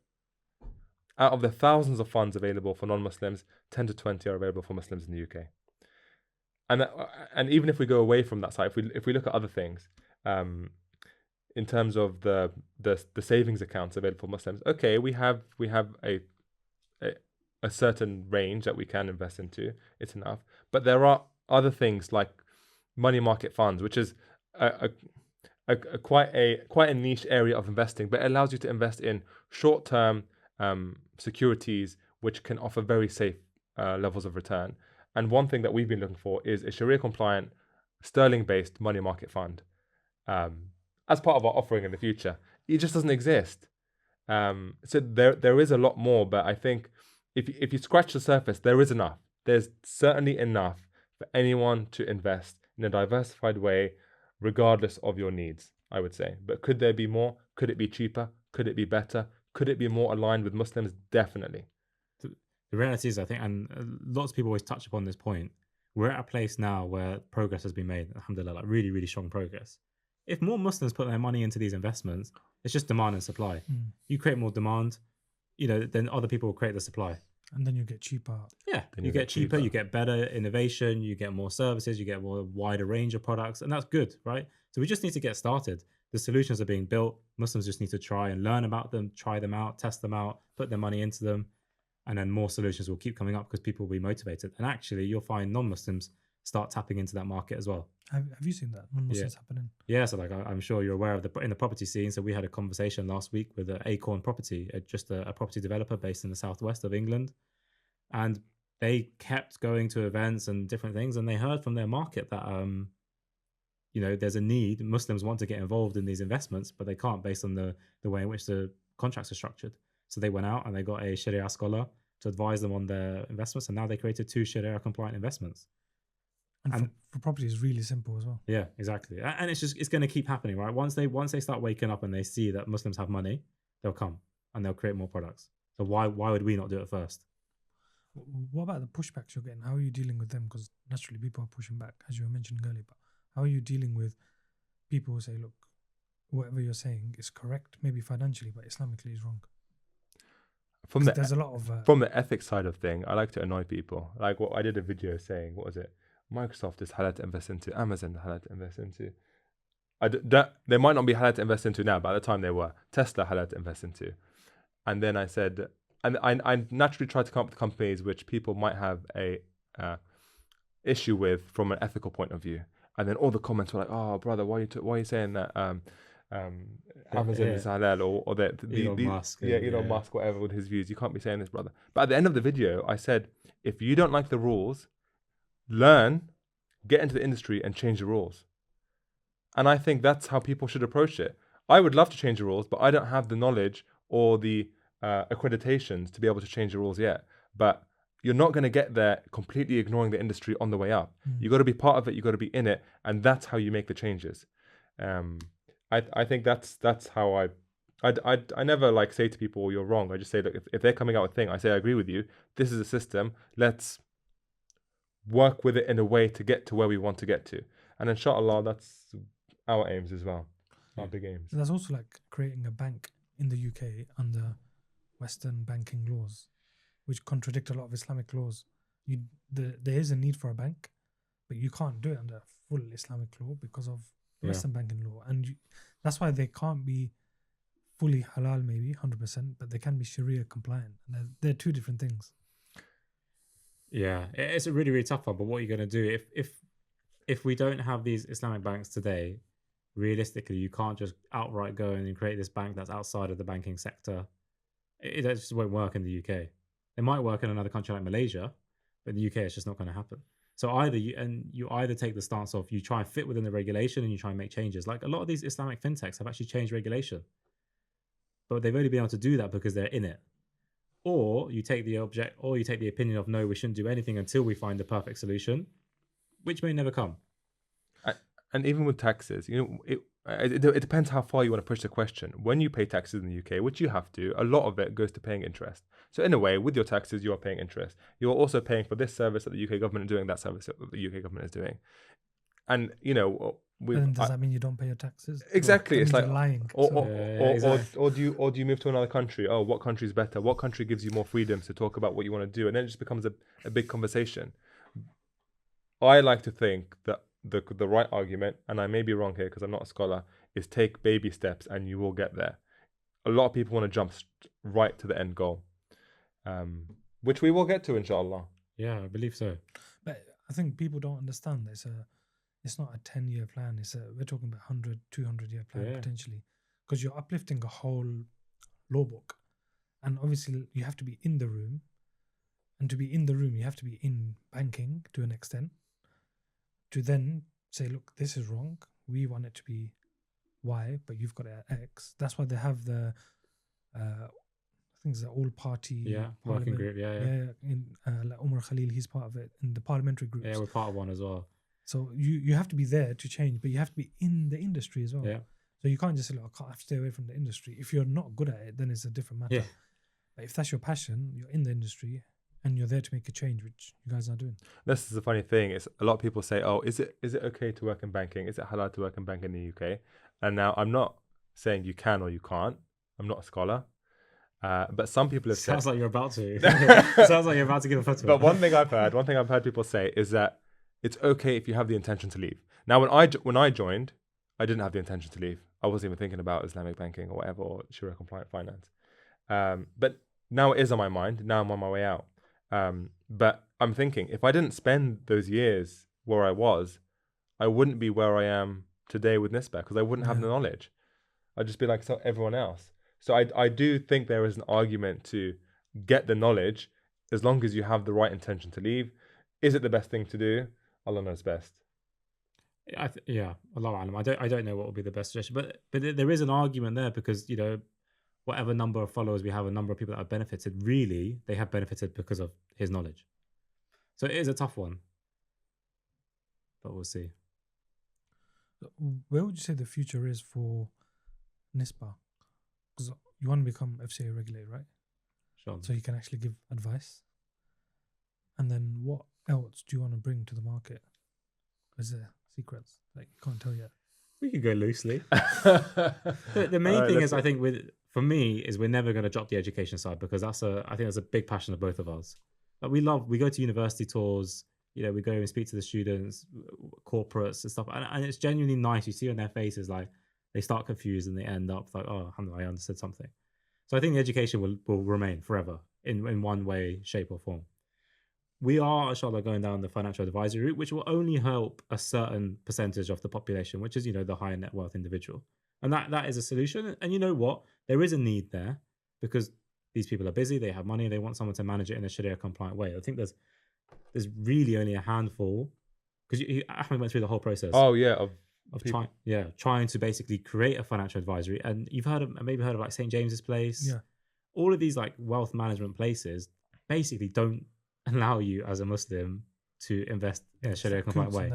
Out of the thousands of funds available for non-Muslims, 10 to 20 are available for Muslims in the UK. And even if we go away from that side, if we look at other things, in terms of the savings accounts available for Muslims, okay, we have a certain range that we can invest into. It's enough, but there are other things like money market funds, which is quite a niche area of investing, but it allows you to invest in short-term securities which can offer very safe levels of return. And one thing that we've been looking for is a Sharia compliant sterling-based money market fund as part of our offering in the future. It just doesn't exist. So there is a lot more, but I think if you scratch the surface, there is enough. There's certainly enough for anyone to invest in a diversified way, regardless of your needs, I would say. But could there be more? Could it be cheaper? Could it be better? Could it be more aligned with Muslims? Definitely. The reality is, I think, and lots of people always touch upon this point, we're at a place now where progress has been made, alhamdulillah, like really, really strong progress. If more Muslims put their money into these investments, it's just demand and supply. You create more demand, then other people will create the supply. And then you get cheaper. Yeah, you get cheaper, you get better innovation, you get more services, you get more wider range of products, and that's good, right? So we just need to get started. The solutions are being built. Muslims just need to try and learn about them, try them out, test them out, put their money into them, and then more solutions will keep coming up because people will be motivated. And actually, you'll find non-Muslims start tapping into that market as well. Have you seen that? Non-Muslims happening? Yeah, so like I'm sure you're aware of in the property scene. So we had a conversation last week with Acorn Property, just a property developer based in the southwest of England. And they kept going to events and different things, and they heard from their market that there's a need. Muslims want to get involved in these investments, but they can't based on the way in which the contracts are structured. So they went out and they got a Sharia scholar to advise them on their investments, and now they created 2 Sharia-compliant investments. And And- for property is really simple as well. Yeah, exactly. And it's going to keep happening, right? Once they start waking up and they see that Muslims have money, they'll come and they'll create more products. So why would we not do it first? What about the pushbacks you're getting? How are you dealing with them? Because naturally people are pushing back, as you were mentioning earlier. But how are you dealing with people who say, look, whatever you're saying is correct, maybe financially, but Islamically is wrong? From 'Cause the there's a lot of from the ethics side of thing, I like to annoy people. Like what I did a video saying, what was it? Microsoft is halal to invest into. Amazon is halal to invest into. They might not be halal to invest into now, but at the time they were. Tesla halal to invest into. And then I said, and I naturally tried to come up with companies which people might have a issue with from an ethical point of view. And then all the comments were like, "Oh, brother, why are you saying that Amazon is halal or that Elon Musk, Elon Musk, whatever, with his views? You can't be saying this, brother." But at the end of the video, I said, if you don't like the rules, learn, get into the industry, and change the rules. And I think that's how people should approach it. I would love to change the rules, but I don't have the knowledge or the accreditations to be able to change the rules yet. But you're not going to get there completely ignoring the industry on the way up. You got to be part of it. You got to be in it, and that's how you make the changes. I think that's how I never like say to people, "You're wrong." I just say, look, if they're coming out with a thing, I say I agree with you. This is a system. Let's work with it in a way to get to where we want to get to, and inshallah, that's our aims as well. Our big aims. There's also like creating a bank in the UK under Western banking laws, which contradict a lot of Islamic laws. There is a need for a bank, but you can't do it under full Islamic law because of Western banking law, and that's why they can't be fully halal, maybe 100%, but they can be Sharia compliant. And they're 2 different things. Yeah, it's a really, really tough one. But what are you going to do if we don't have these Islamic banks today? Realistically, you can't just outright go in and create this bank that's outside of the banking sector. It just won't work in the UK. It might work in another country like Malaysia, but in the UK, it's just not going to happen. So you either take the stance of you try and fit within the regulation and you try and make changes. Like a lot of these Islamic fintechs have actually changed regulation, but they've only been able to do that because they're in it. Or you take the opinion of no, we shouldn't do anything until we find the perfect solution, which may never come. And even with taxes, it depends how far you want to push the question. When you pay taxes in the UK, which you have to, a lot of it goes to paying interest. So in a way, with your taxes, you are paying interest. You're also paying for this service that the UK government is doing, that service that the UK government is doing. And, And does that mean you don't pay your taxes? Exactly. It's like lying. Or do you move to another country? Oh, what country is better? What country gives you more freedom to talk about what you want to do? And then it just becomes a big conversation. I like to think that the right argument, and I may be wrong here because I'm not a scholar, is take baby steps and you will get there. A lot of people want to jump right to the end goal, which we will get to, inshallah. Yeah, I believe so. But I think people don't understand that it's not a 10-year plan. We're talking about 100, 200-year plan potentially, because you're uplifting a whole law book, and obviously you have to be in the room, and to be in the room you have to be in banking to an extent, to then say, look, this is wrong. We want it to be Y, but you've got it at X. That's why they have the I think it's the all-party working group. In like Umar Khalil, he's part of it in the parliamentary groups. Yeah, we're part of one as well. So you have to be there to change, but you have to be in the industry as well. Yeah. So you can't just say, look, I have to stay away from the industry. If you're not good at it, then it's a different matter. Yeah. But if that's your passion, you're in the industry and you're there to make a change, which you guys are doing. This is the funny thing. Is a lot of people say, "Oh, is it okay to work in banking? Is it halal to work in banking in the UK?" And now I'm not saying you can or you can't. I'm not a scholar, but some people have Sounds said. like you're about to. Sounds like you're about to give a fatwa. But one thing I've heard people say is that it's okay if you have the intention to leave. Now, when I joined, I didn't have the intention to leave. I wasn't even thinking about Islamic banking or whatever, or Sharia-compliant finance. But now it is on my mind. Now I'm on my way out. But I'm thinking, if I didn't spend those years where I was, I wouldn't be where I am today with Nisba, because I wouldn't have the knowledge. I'd just be like everyone else. So I do think there is an argument to get the knowledge as long as you have the right intention to leave. Is it the best thing to do? Allah knows best. Allahu Alam. I don't know what would be the best suggestion, but there is an argument there because whatever number of followers we have, a number of people that have benefited, really, they have benefited because of his knowledge. So it is a tough one, but we'll see. Where would you say the future is for Nisba? Because you want to become FCA regulated, right? Sure. So you can actually give advice. And then what else do you want to bring to the market? Is there secrets that you can't tell yet? We could go loosely. The main thing is, I think, for me, is we're never going to drop the education side, because I think that's a big passion of both of us. Like we go to university tours, we go and speak to the students, corporates and stuff, and it's genuinely nice. You see on their faces, like they start confused and they end up like, oh, I understood something. So I think the education will remain forever in one way, shape or form. We are, inshallah, going down the financial advisory route, which will only help a certain percentage of the population, which is, the higher net worth individual. And that is a solution. And you know what? There is a need there, because these people are busy, they have money, they want someone to manage it in a Sharia-compliant way. I think there's really only a handful, because Ahmed went through the whole process. Oh, yeah. Of trying to basically create a financial advisory. And you've maybe heard of like St. James's Place. Yeah. All of these like wealth management places basically don't allow you as a Muslim to invest in a Sharia-compliant way.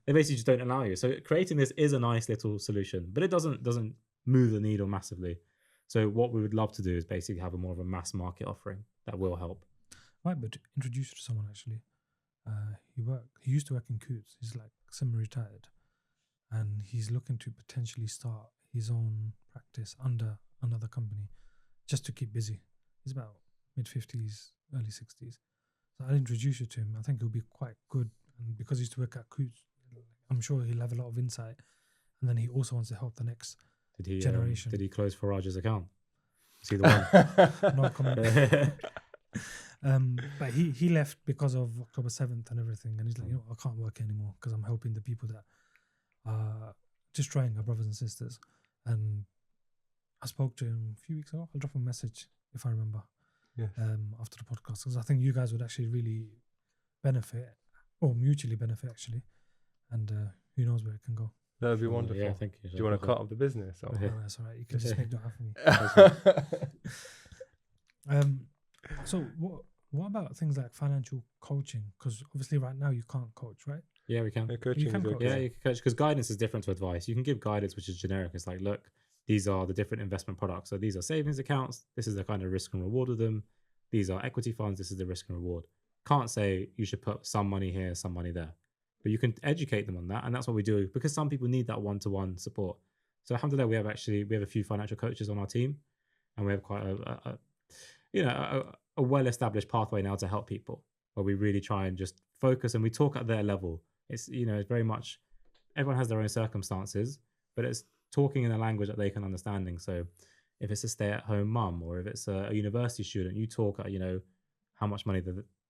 They basically just don't allow you. So creating this is a nice little solution, but it doesn't move the needle massively. So what we would love to do is basically have more of a mass market offering that will help. Right, but introduce you to someone actually. He used to work in Coots. He's like semi-retired, and he's looking to potentially start his own practice under another company, just to keep busy. He's about mid-50s, early 60s. So I'll introduce you to him. I think he'll be quite good, and because he used to work at Coots, I'm sure he'll have a lot of insight. And then he also wants to help the next generation. Did he close Faraj's account? See the one? No comment. But he left because of October 7th and everything, and he's like, I can't work anymore because I'm helping the people that are destroying our brothers and sisters. And I spoke to him a few weeks ago. I'll drop him a message if I remember. Yes. After the podcast, because I think you guys would actually really benefit, or mutually benefit actually, and who knows where it can go. That would be wonderful. Yeah, thank you. Do you want to cut off the business? Or? Oh, that's all right. You can just make that for me. So what about things like financial coaching? Because obviously right now you can't coach, right? Yeah, we can. Coaching You can is coach. okay. Yeah, you can coach, because guidance is different to advice. You can give guidance which is generic. It's like, look, these are the different investment products. So these are savings accounts. This is the kind of risk and reward of them. These are equity funds. This is the risk and reward. Can't say you should put some money here, some money there. But you can educate them on that. And that's what we do, because some people need that one-to-one support. So alhamdulillah, we have a few financial coaches on our team, and we have quite a well-established pathway now to help people, where we really try and just focus and we talk at their level. It's, it's very much, everyone has their own circumstances, but it's talking in a language that they can understanding. So if it's a stay-at-home mum, or if it's a university student, you talk at, how much money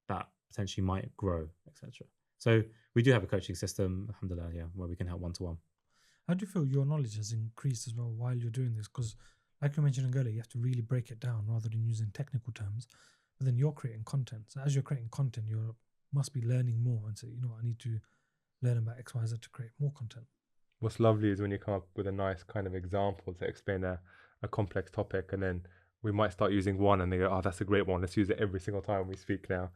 that potentially might grow, etc. So we do have a coaching system, alhamdulillah, where we can help one-to-one. How do you feel your knowledge has increased as well while you're doing this? Because like you mentioned earlier, you have to really break it down rather than using technical terms. But then you're creating content. So as you're creating content, you must be learning more and say, I need to learn about X, Y, Z to create more content. What's lovely is when you come up with a nice kind of example to explain a complex topic, and then we might start using one and they go, oh, that's a great one. Let's use it every single time we speak now.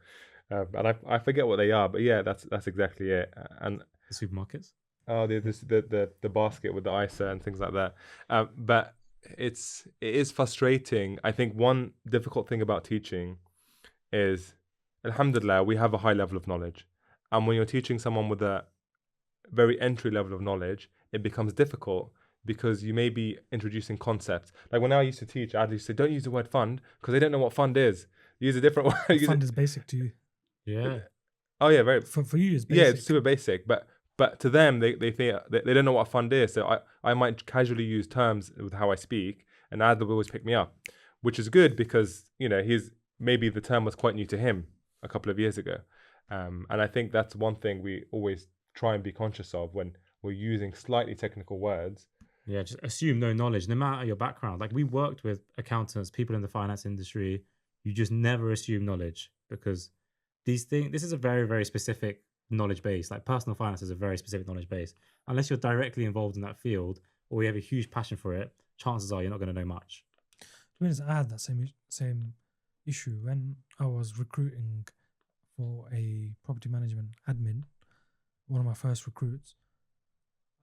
And I forget what they are, but yeah, that's exactly it. And the supermarkets. Oh, the basket with the ISA and things like that. But it is frustrating. I think one difficult thing about teaching is, alhamdulillah, we have a high level of knowledge. And when you're teaching someone with a very entry level of knowledge, it becomes difficult because you may be introducing concepts. Like when I used to teach, Adil used to say, don't use the word fund because they don't know what fund is. Use a different word. Fund is basic to you. Yeah. Oh yeah, very. For you, it's basic. Yeah, it's super basic. But to them, they think they don't know what a fund is. So I might casually use terms with how I speak, and Adil will always pick me up, which is good because maybe the term was quite new to him a couple of years ago. And I think that's one thing we always try and be conscious of when we're using slightly technical words. Yeah, just assume no knowledge, no matter your background. Like we worked with accountants, people in the finance industry. You just never assume knowledge, because this is a very, very specific knowledge base. Like personal finance is a very specific knowledge base. Unless you're directly involved in that field or you have a huge passion for it, chances are you're not going to know much. be honest, I had that same issue when I was recruiting for a property management admin. One of my first recruits,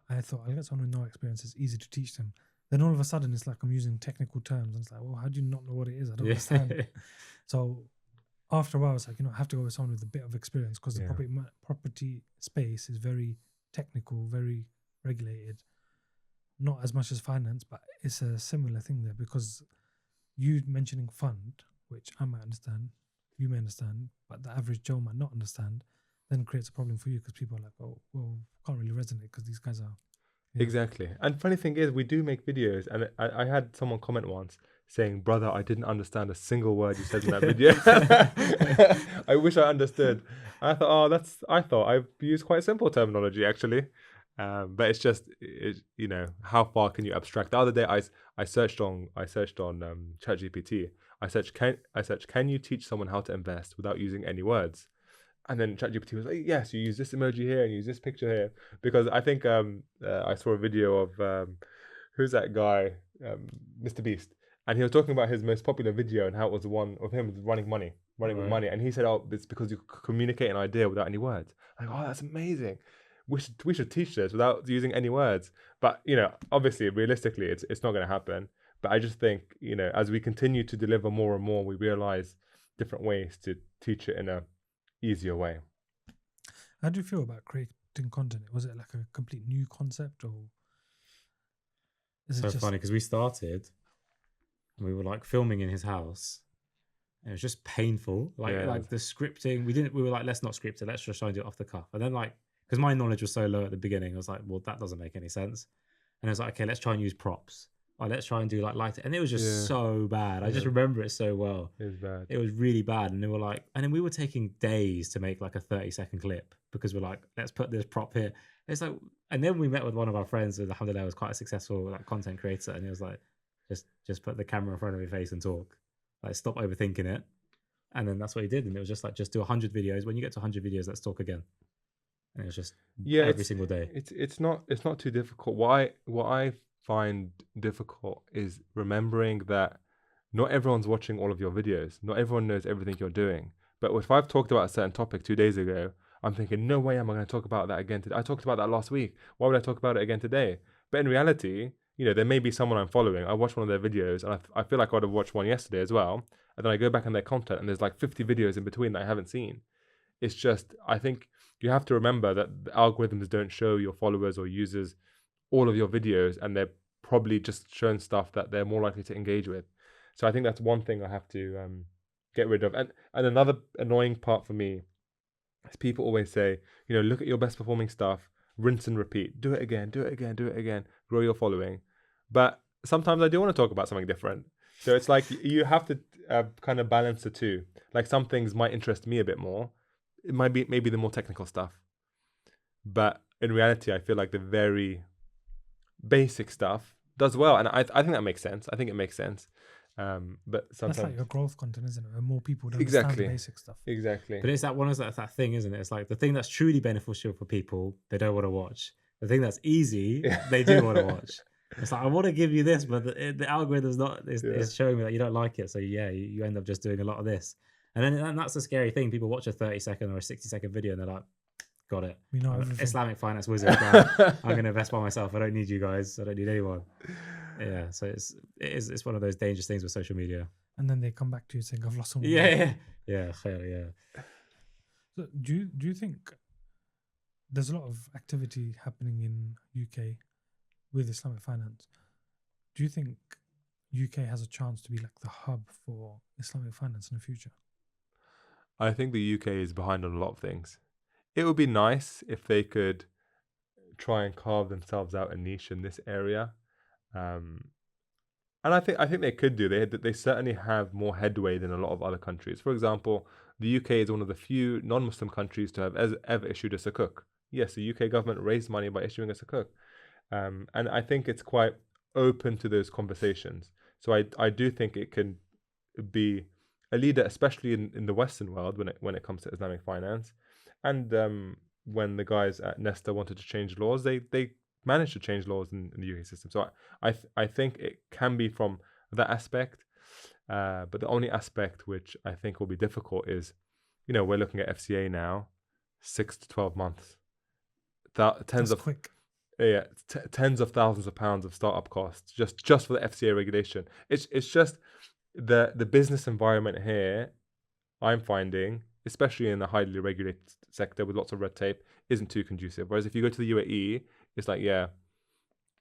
I thought I'll get someone with no experience. It's easy to teach them. Then all of a sudden, it's like I'm using technical terms, and it's like, well, how do you not know what it is? I don't understand. So after a while, it's like, I have to go with someone with a bit of experience, because the property space is very technical, very regulated. Not as much as finance, but it's a similar thing there, because you mentioning fund, which I might understand, you may understand, but the average Joe might not understand, then creates a problem for you, because people are like, oh, well, can't really resonate because these guys are. Yeah. Exactly. And funny thing is, we do make videos, and I had someone comment once saying, brother, I didn't understand a single word you said in that video. I wish I understood. I thought, I thought I've used quite simple terminology, actually. But it's just, how far can you abstract? The other day, I searched on ChatGPT. I searched, can you teach someone how to invest without using any words? And then ChatGPT was like, yes, you use this emoji here and use this picture here. Because I think I saw a video of, who's that guy? Mr. Beast. And he was talking about his most popular video and how it was one of him running with money. And he said, oh, it's because you communicate an idea without any words. I'm like, oh, that's amazing. We should teach this without using any words. But, obviously, realistically, it's not going to happen. But I just think, as we continue to deliver more and more, we realize different ways to teach it in a easier way. How do you feel about creating content? Was it like a complete new concept, or is it so just funny? Because we started and we were like filming in his house. And it was just painful. Like the scripting, we were like, let's not script it. Let's just try and do it off the cuff. And then because my knowledge was so low at the beginning, I was like, well, that doesn't make any sense. And I was like, okay, let's try and use props. Let's try and do light. And it was just so bad. I just remember it so well. It was bad. It was really bad. And they were like, and then we were taking days to make like a 30-second clip, because we're like, let's put this prop here. It's like, and then we met with one of our friends who, alhamdulillah, was quite a successful content creator. And he was like, just put the camera in front of your face and talk. Stop overthinking it. And then that's what he did. And it was just just do 100 videos. When you get to 100 videos, let's talk again. And it was just every single day. It's not too difficult. What I find difficult is remembering that not everyone's watching all of your videos. Not everyone knows everything you're doing. But if I've talked about a certain topic 2 days ago, I'm thinking, no way am I going to talk about that again today. I talked about that last week. Why would I talk about it again today? But in reality, there may be someone I'm following. I watch one of their videos, and I feel like I would have watched one yesterday as well. And then I go back on their content, and there's 50 videos in between that I haven't seen. It's just, I think you have to remember that the algorithms don't show your followers or users all of your videos, and they're probably just showing stuff that they're more likely to engage with. So I think that's one thing I have to get rid of. And another annoying part for me is people always say, look at your best performing stuff, rinse and repeat, do it again, grow your following. But sometimes I do want to talk about something different. So it's like you have to kind of balance the two. Some things might interest me a bit more. It might be maybe the more technical stuff. But in reality, I feel like the very basic stuff does well. And I think that makes sense. I think it makes sense. But sometimes... That's like your growth content, isn't it? Where more people don't understand the basic stuff. Exactly. But it's that thing, isn't it? It's like the thing that's truly beneficial for people, they don't want to watch. The thing that's easy, they do want to watch. It's like, I want to give you this, but the algorithm's not, it's showing me that you don't like it. So you end up just doing a lot of this. And that's the scary thing. People watch a 30-second or a 60-second video and they're like, got it. We know I'm Islamic finance wizard. I'm going to invest by myself. I don't need you guys. I don't need anyone. Yeah. So it's one of those dangerous things with social media. And then they come back to you saying, I've lost someone. Yeah. So do you think there's a lot of activity happening in UK with Islamic finance? Do you think UK has a chance to be like the hub for Islamic finance in the future? I think the UK is behind on a lot of things. It would be nice if they could try and carve themselves out a niche in this area. And I think they could do. They certainly have more headway than a lot of other countries. For example, the UK is one of the few non-Muslim countries to have ever issued a sukuk. Yes, the UK government raised money by issuing a sukuk. And I think it's quite open to those conversations. So I do think it can be a leader, especially in the Western world when it comes to Islamic finance. And when the guys at Nesta wanted to change laws, they managed to change laws in the UK system. So I think it can be from that aspect. But the only aspect which I think will be difficult is, we're looking at FCA now, 6 to 12 months. That's quick. Yeah, tens of thousands of pounds of startup costs just for the FCA regulation. It's just the business environment here, I'm finding, especially in the highly regulated sector with lots of red tape, isn't too conducive. Whereas if you go to the UAE, it's like, yeah,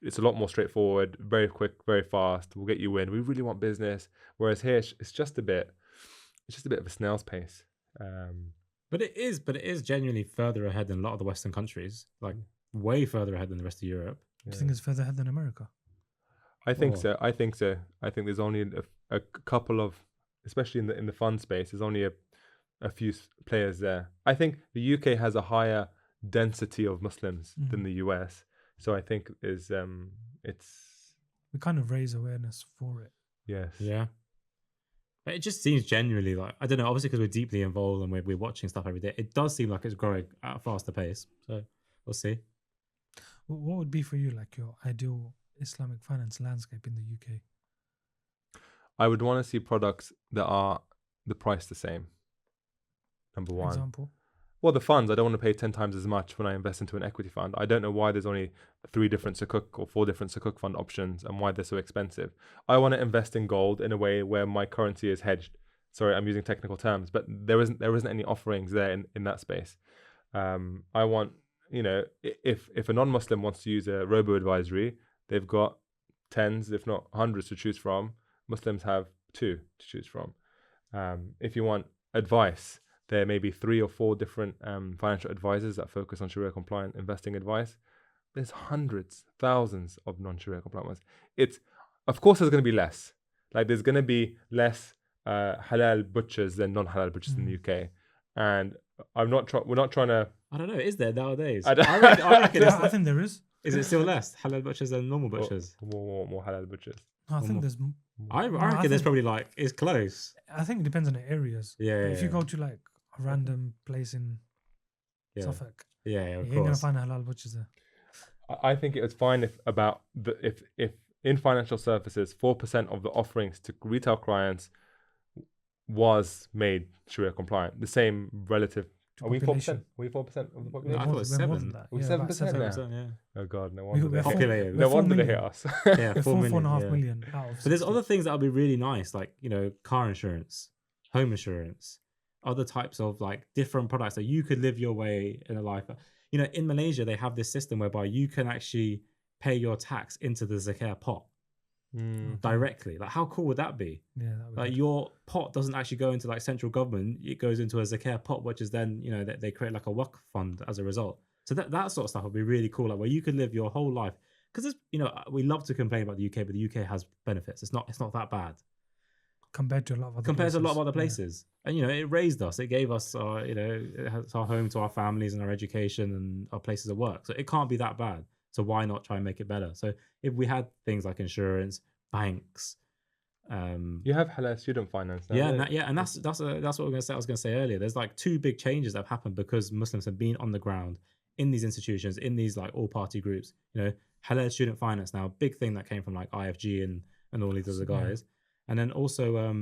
it's a lot more straightforward, very quick, very fast. We'll get you in. We really want business. Whereas here, it's just a bit of a snail's pace. But it is genuinely further ahead than a lot of the Western countries, like way further ahead than the rest of Europe. Do you think it's further ahead than America? I think so. I think there's only a couple of, especially in the fund space, there's only a few players there. I think the UK has a higher density of Muslims than the US. So I think it's we kind of raise awareness for it. Yes. Yeah. But it just seems genuinely like, I don't know, obviously because we're deeply involved and we're watching stuff every day, it does seem like it's growing at a faster pace. So we'll see. What would be for you like your ideal Islamic finance landscape in the UK? I would want to see products that are the price the same. Number one. Example? Well, the funds, I don't want to pay 10 times as much when I invest into an equity fund. I don't know why there's only 3 different Sukuk or 4 different Sukuk fund options and why they're so expensive. I want to invest in gold in a way where my currency is hedged. Sorry, I'm using technical terms, but there isn't any offerings there in that space. I want, if a non-Muslim wants to use a robo-advisory, they've got tens, if not hundreds to choose from. Muslims have 2 to choose from. If you want advice, there may be 3 or 4 different financial advisors that focus on Sharia-compliant investing advice. There's hundreds, thousands of non-Sharia-compliant ones. Of course, there's going to be less. Like there's going to be less halal butchers than non-halal butchers in the UK. And we're not trying to. I don't know. Is there nowadays? I reckon I think there is. Is it still less halal butchers than normal butchers? More halal butchers. I think there's. I reckon there's probably it's close. I think it depends on the areas. Yeah. If you go to like a random place in Suffolk, yeah, you of ain't gonna course. find a halal butchers there. I think it was fine if in financial services 4% of the offerings to retail clients was made Sharia compliant. The same relative. Are we 4%? Are we 4% of the population? I thought it was 7. We're 7% now. Yeah. Oh God, no wonder. We're populated. No wonder they hit us. Yeah, We're 4 million. 4.5 yeah. million out of But there's 60. other things that would be really nice, like car insurance, home insurance, other types of like different products that you could live your way in a life. In Malaysia they have this system whereby you can actually pay your tax into the zakat pot directly. Like how cool would that be? Yeah, that would Like be your pot doesn't actually go into like central government; it goes into a zakat pot, which is then they create like a waqf fund as a result. So that sort of stuff would be really cool, like where you could live your whole life. Because we love to complain about the UK, but the UK has benefits. It's not that bad compared to a lot of other compared places. to a lot of other places. And it raised us. It gave us it's our home to our families and our education and our places of work. So it can't be that bad. So why not try and make it better? So if we had things like insurance, banks, you have halal student finance now. and that's what I was going to say earlier. There's like 2 big changes that have happened because Muslims have been on the ground in these institutions, in these like all party groups. Halal student finance now, big thing that came from like IFG and all these other guys. And then also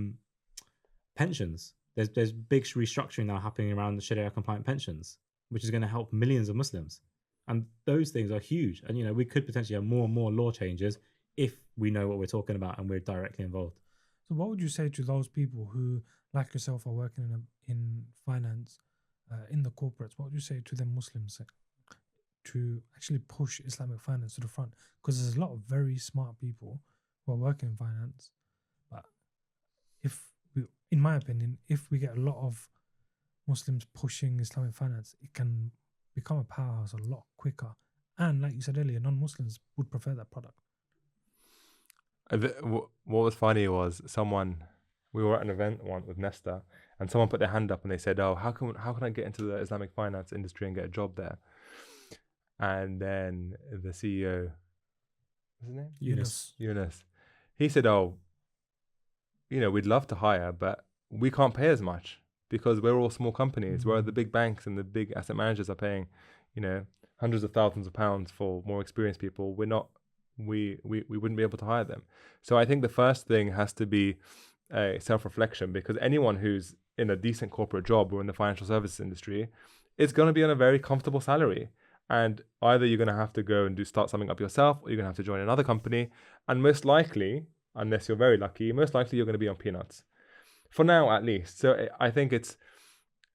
pensions. There's big restructuring now happening around the Sharia compliant pensions, which is going to help millions of Muslims. And those things are huge. And, we could potentially have more and more law changes if we know what we're talking about and we're directly involved. So what would you say to those people who, like yourself, are working in finance, in the corporates? What would you say to them Muslims to actually push Islamic finance to the front? Because there's a lot of very smart people who are working in finance. But in my opinion, if we get a lot of Muslims pushing Islamic finance, it can become a powerhouse a lot quicker. And like you said earlier, non-Muslims would prefer that product. What was funny was we were at an event once with Nesta, and someone put their hand up and they said, "Oh, how can I get into the Islamic finance industry and get a job there?" And then the CEO, what's his name? Yunus. He said, "Oh, we'd love to hire, but we can't pay as much because we're all small companies. Where the big banks and the big asset managers are paying, hundreds of thousands of pounds for more experienced people. We wouldn't be able to hire them." So I think the first thing has to be a self-reflection, because anyone who's in a decent corporate job or in the financial services industry is going to be on a very comfortable salary. And either you're going to have to go and start something up yourself, or you're going to have to join another company. And most likely, unless you're very lucky, most likely you're going to be on peanuts. For now, at least. So I think it's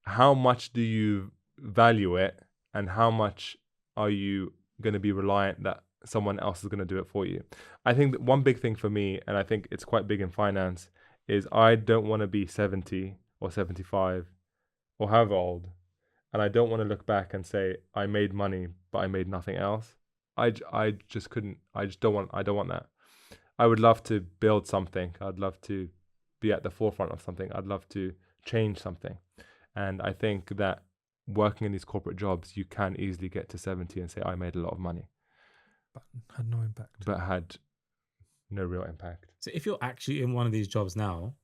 how much do you value it, and how much are you going to be reliant that someone else is going to do it for you. I think that one big thing for me, and I think it's quite big in finance, is I don't want to be 70 or 75 or however old, and I don't want to look back and say I made money but I made nothing else. I just couldn't. I don't want that. I would love to build something. I'd love to be at the forefront of something. I'd love to change something. And I think that working in these corporate jobs, you can easily get to 70 and say I made a lot of money, but had no impact. But had no real impact. So if you're actually in one of these jobs now,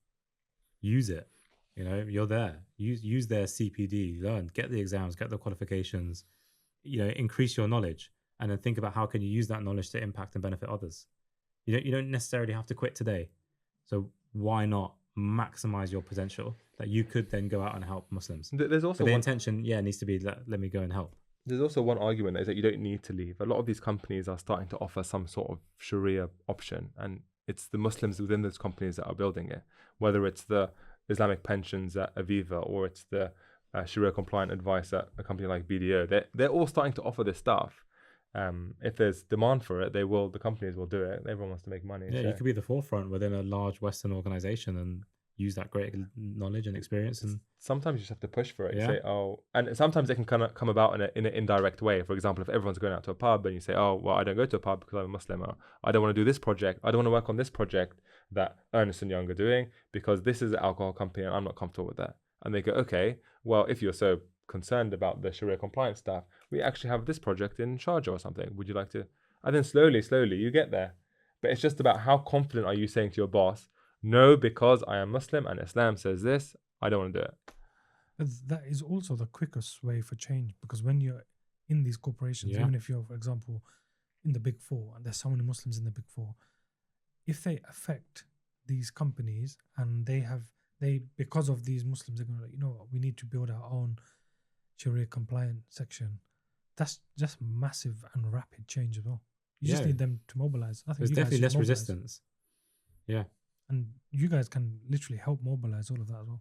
use it. You know, you're there. Use their CPD, learn, get the exams, get the qualifications, you know, increase your knowledge, and then think about how can you use that knowledge to impact and benefit others. You don't necessarily have to quit today. So why not maximize your potential that you could then go out and help Muslims? There's also the intention, needs to be let me go and help. There's also one argument is that you don't need to leave. A lot of these companies are starting to offer some sort of Sharia option, and it's the Muslims within those companies that are building it. Whether it's the Islamic pensions at Aviva, or it's the Sharia-compliant advice at a company like BDO, they're all starting to offer this stuff. If there's demand for it, the companies will do it. Everyone wants to make money. Yeah, so. You could be the forefront within a large Western organization and use that great knowledge and experience. And sometimes you just have to push for it. Yeah. You say, oh, and sometimes it can kind of come about in an indirect way. For example, if everyone's going out to a pub and you say, oh, well, I don't go to a pub because I'm a Muslim, or I don't want to do this project. I don't want to work on this project that Ernst & Young are doing because this is an alcohol company and I'm not comfortable with that. And they go, okay, well, if you're so concerned about the Sharia compliant stuff, we actually have this project in Sharjah or something. Would you like to? And then slowly you get there. But it's just about how confident are you saying to your boss, no, because I am Muslim and Islam says this, I don't want to do it. But that is also the quickest way for change, because when you're in these corporations, even if you're, for example, in the Big Four, and there's so many Muslims in the Big Four, if they affect these companies and because of these Muslims, they're going to like, you know what, we need to build our own Sharia compliant section. That's just massive and rapid change as well. You just need them to mobilize. I think there's definitely less resistance. Yeah. And you guys can literally help mobilize all of that as well.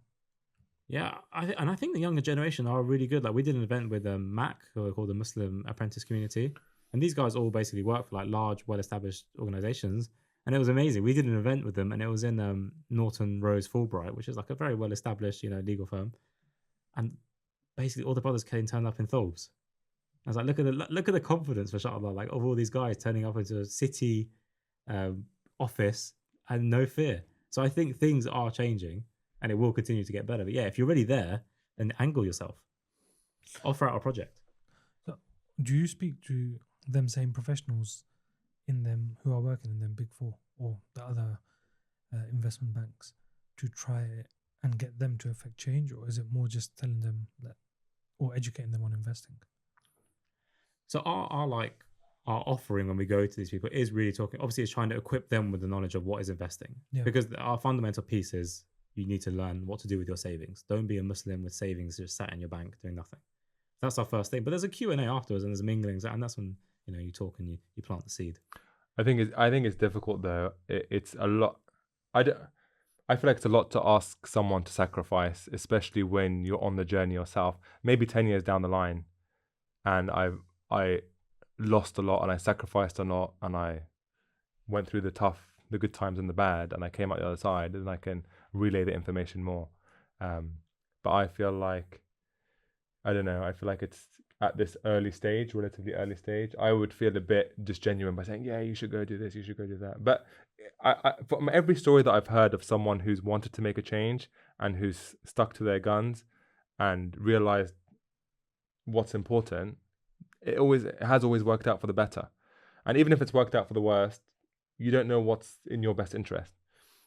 Yeah, I think the younger generation are really good. Like we did an event with MAC, who are called the Muslim Apprentice Community, and these guys all basically work for like large, well-established organizations, and it was amazing. We did an event with them, and it was in Norton Rose Fulbright, which is like a very well-established, legal firm, and basically all the brothers turned up in thobes. I was like, look at the confidence, mashallah, like of all these guys turning up into a city office and no fear. So I think things are changing and it will continue to get better. But yeah, if you're already there, then angle yourself. Offer out a project. So do you speak to them same professionals in them who are working in them Big Four or the other investment banks to try and get them to affect change, or is it more just telling them that or educating them on investing? So our offering when we go to these people is really talking, obviously it's trying to equip them with the knowledge of what is investing. Yeah. Because our fundamental piece is you need to learn what to do with your savings. Don't be a Muslim with savings just sat in your bank doing nothing. That's our first thing. But there's a Q&A afterwards and there's a mingling, and that's when you talk and you plant the seed. I think it's difficult though. It's a lot. I feel like it's a lot to ask someone to sacrifice, especially when you're on the journey yourself. Maybe 10 years down the line, and I lost a lot and I sacrificed a lot and I went through the good times and the bad, and I came out the other side, and I can relay the information more. But I feel like, I don't know, I feel like it's at this relatively early stage, I would feel a bit disgenuine by saying, yeah, you should go do this, you should go do that. But from every story that I've heard of someone who's wanted to make a change and who's stuck to their guns and realized what's important, it has always worked out for the better. And even if it's worked out for the worst, you don't know what's in your best interest.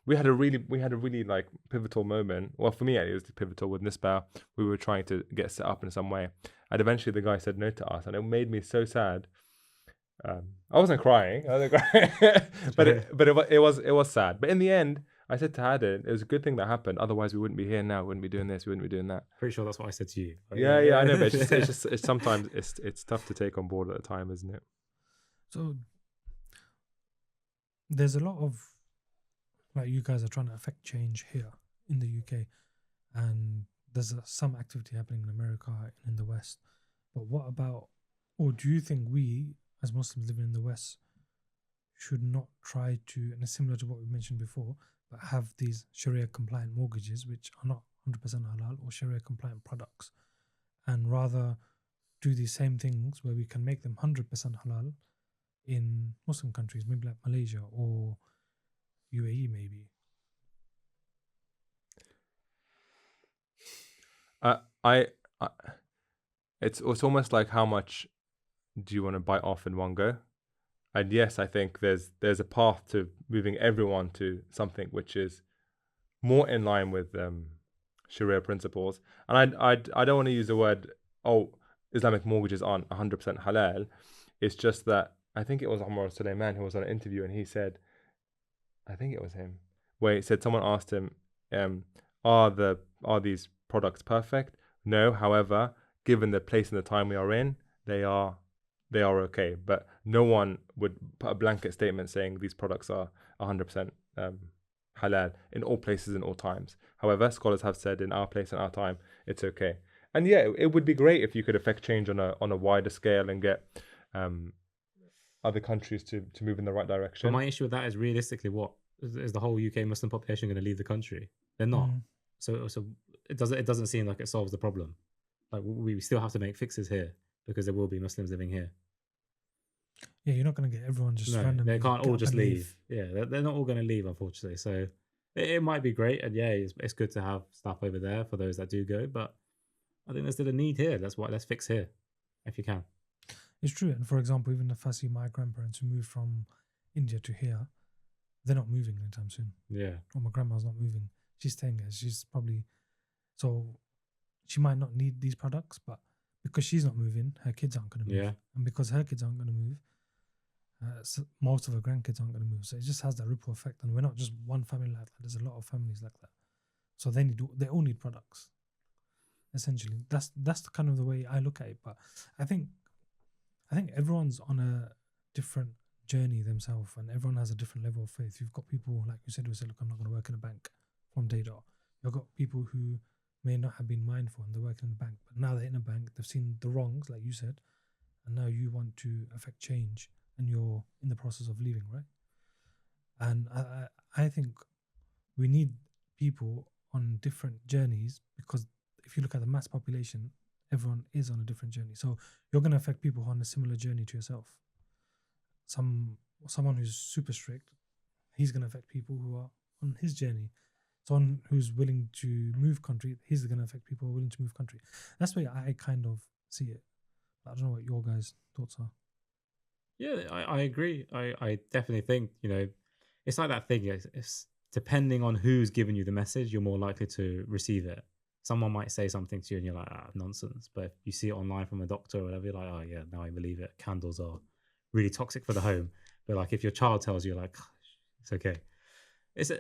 We had a really like pivotal moment. Well, for me, it was pivotal with Nisba. We were trying to get set up in some way, and eventually the guy said no to us, and it made me so sad. I wasn't crying, but it was sad. But in the end, I said to Adil, it was a good thing that happened. Otherwise, we wouldn't be here now. We wouldn't be doing this. We wouldn't be doing that. Pretty sure that's what I said to you. But Yeah, I know, but it's sometimes it's tough to take on board at the time, isn't it? So there's a lot of, like, you guys are trying to affect change here in the UK, and there's some activity happening in America and in the West. But what about, or do you think we as Muslims living in the West should not try to, and it's similar to what we mentioned before, but have these Sharia-compliant mortgages which are not 100% halal, or Sharia-compliant products, and rather do these same things where we can make them 100% halal in Muslim countries, maybe like Malaysia or UAE maybe? It's almost like, how much do you want to bite off in one go? And yes, I think there's a path to moving everyone to something which is more in line with Sharia principles. And I don't want to use the word, Islamic mortgages aren't 100% halal. It's just that I think it was Umar Suleiman who was on an interview, and he said, I think it was him, where he said, someone asked him, are these products perfect? No, however, given the place and the time we are in, they are okay. But no one would put a blanket statement saying these products are 100% halal in all places and all times. However, scholars have said in our place and our time, it's okay. And yeah, it would be great if you could affect change on a wider scale and get other countries to move in the right direction. But my issue with that is, realistically, what is the whole UK Muslim population going to leave the country? They're not. So it doesn't seem like it solves the problem. Like, we still have to make fixes here because there will be Muslims living here. Yeah, you're not going to get everyone just randomly. They can't all just leave. Yeah, they're not all going to leave, unfortunately. So it might be great, and yeah, it's good to have stuff over there for those that do go. But I think there's still a need here. Let's fix here, if you can. It's true. And for example, even if I see my grandparents who moved from India to here, they're not moving anytime soon. Yeah. Or my grandma's not moving. She's staying here. She's probably, so she might not need these products, but because she's not moving, her kids aren't going to move. Yeah. And because her kids aren't going to move, so most of her grandkids aren't going to move. So it just has that ripple effect. And we're not just one family like that. There's a lot of families like that. So they all need products. Essentially, that's the kind of the way I look at it. But I think everyone's on a different journey themselves, and everyone has a different level of faith. You've got people, like you said, who say, look, I'm not going to work in a bank from day dot. You've got people who may not have been mindful and they're working in a bank, but now they're in a bank, they've seen the wrongs, like you said, and now you want to affect change, and you're in the process of leaving, right? And I think we need people on different journeys, because if you look at the mass population, everyone is on a different journey. So you're going to affect people who are on a similar journey to yourself. Someone who's super strict, he's going to affect people who are on his journey. Someone who's willing to move country, he's going to affect people who are willing to move country. That's the way I kind of see it. I don't know what your guys' thoughts are. Yeah, I agree. I definitely think, it's like that thing. It's depending on who's giving you the message, you're more likely to receive it. Someone might say something to you and you're like, nonsense. But if you see it online from a doctor or whatever, you're like, oh yeah, now I believe it. Candles are really toxic for the home. But like, if your child tells you, like, it's okay.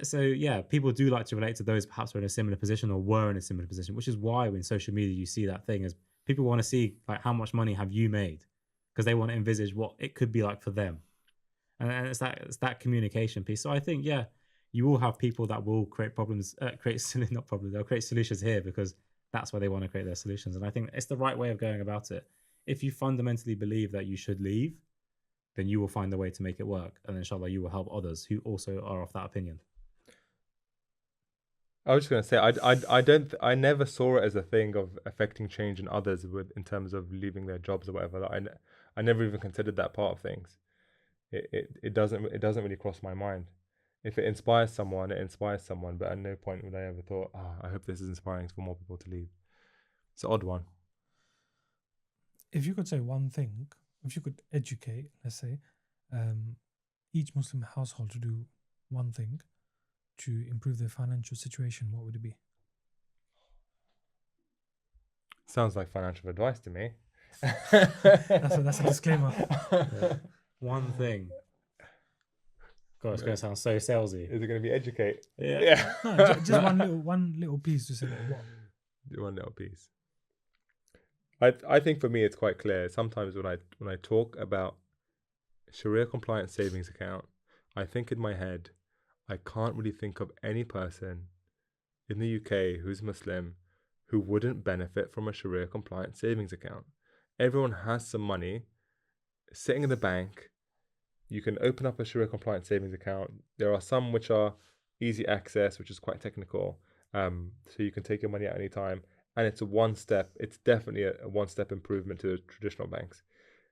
So yeah, people do like to relate to those perhaps who are in a similar position or were in a similar position, which is why in social media you see that thing, is people want to see, like, how much money have you made, because they want to envisage what it could be like for them. And it's that communication piece. So I think, yeah, you will have people that will create problems, they'll create solutions here because that's where they want to create their solutions. And I think it's the right way of going about it. If you fundamentally believe that you should leave, then you will find a way to make it work. And inshallah, you will help others who also are of that opinion. I was just going to say, I never saw it as a thing of affecting change in others in terms of leaving their jobs or whatever. I never even considered that part of things. It doesn't really cross my mind. If it inspires someone, it inspires someone. But at no point would I ever thought, I hope this is inspiring for more people to leave. It's an odd one. If you could say one thing, if you could educate, let's say, each Muslim household to do one thing to improve their financial situation, what would it be? Sounds like financial advice to me. That's a disclaimer. Yeah. One thing. God, it's going to sound so salesy. Is it going to be educate? Yeah. No, just one little piece to say what. One little piece. I think for me it's quite clear. Sometimes when I talk about Sharia-compliant savings account, I think in my head, I can't really think of any person in the UK who's Muslim who wouldn't benefit from a Sharia-compliant savings account. Everyone has some money sitting in the bank. You can open up a Sharia-compliant savings account. There are some which are easy access, which is quite technical. So you can take your money at any time. And it's it's definitely a one-step improvement to the traditional banks.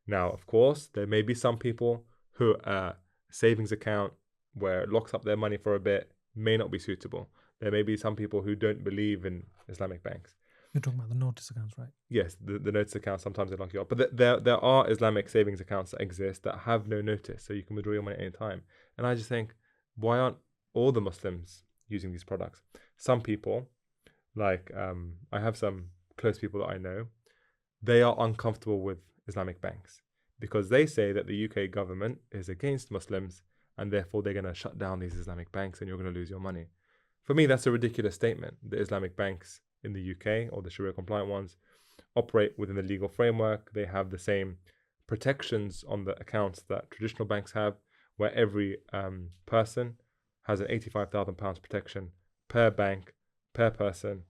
Now, of course, there may be some people who a savings account where it locks up their money for a bit may not be suitable. There may be some people who don't believe in Islamic banks. You're talking about the notice accounts, right? Yes, the notice accounts, sometimes they lock you up. But there are Islamic savings accounts that exist that have no notice, so you can withdraw your money at any time. And I just think, why aren't all the Muslims using these products? Some people, like I have some close people that I know, they are uncomfortable with Islamic banks because they say that the UK government is against Muslims and therefore they're going to shut down these Islamic banks and you're going to lose your money. For me, that's a ridiculous statement. The Islamic banks in the UK, or the Sharia-compliant ones, operate within the legal framework. They have the same protections on the accounts that traditional banks have, where every person has an £85,000 protection per bank, per person.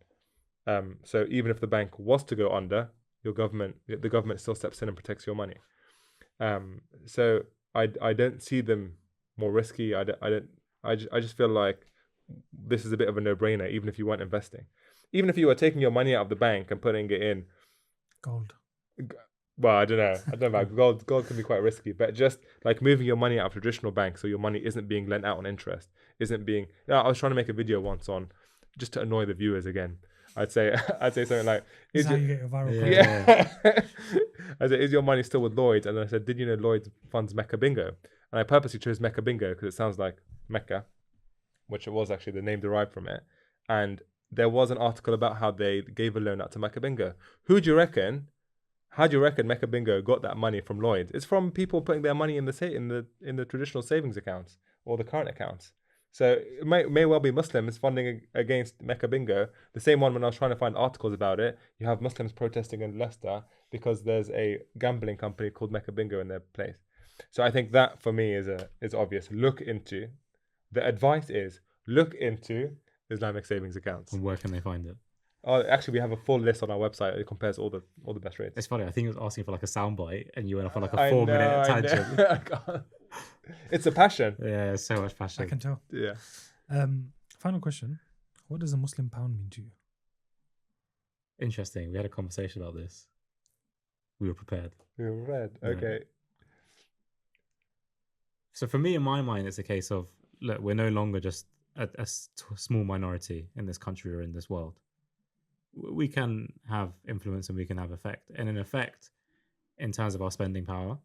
So even if the bank was to go under, the government still steps in and protects your money. So I don't see them more risky. I just feel like this is a bit of a no-brainer, even if you weren't investing. Even if you were taking your money out of the bank and putting it in Gold. well, I don't know about gold. Gold can be quite risky, but just like moving your money out of traditional banks so your money isn't being lent out on interest, isn't being. I was trying to make a video once on, just to annoy the viewers again. I'd say something like, Is how you get your viral content. yeah. I said, is your money still with Lloyds? And then I said, did you know Lloyds funds Mecca Bingo? And I purposely chose Mecca Bingo because it sounds like Mecca, which it was actually the name derived from it. And there was an article about how they gave a loan out to Mecca Bingo. How do you reckon Mecca Bingo got that money from Lloyds? It's from people putting their money in the traditional savings accounts or the current accounts. So it may well be Muslims funding against Mecca Bingo. The same one when I was trying to find articles about it, you have Muslims protesting in Leicester because there's a gambling company called Mecca Bingo in their place. So I think that for me is obvious. The advice is look into Islamic savings accounts. And where can they find it? Oh, actually, we have a full list on our website. It compares all the best rates. It's funny. I think it was asking for like a soundbite, and you went off on like a 4-minute tangent. I can't. It's a passion. Yeah, so much I passion. can tell. Yeah. Final question. What does a Muslim pound mean to you? Interesting. We had a conversation about this. We were prepared. You're red. Yeah. Okay. So for me, in my mind, it's a case of, look, we're no longer just a small minority in this country or in this world. We can have influence and we can have effect. And in effect, in terms of our spending power,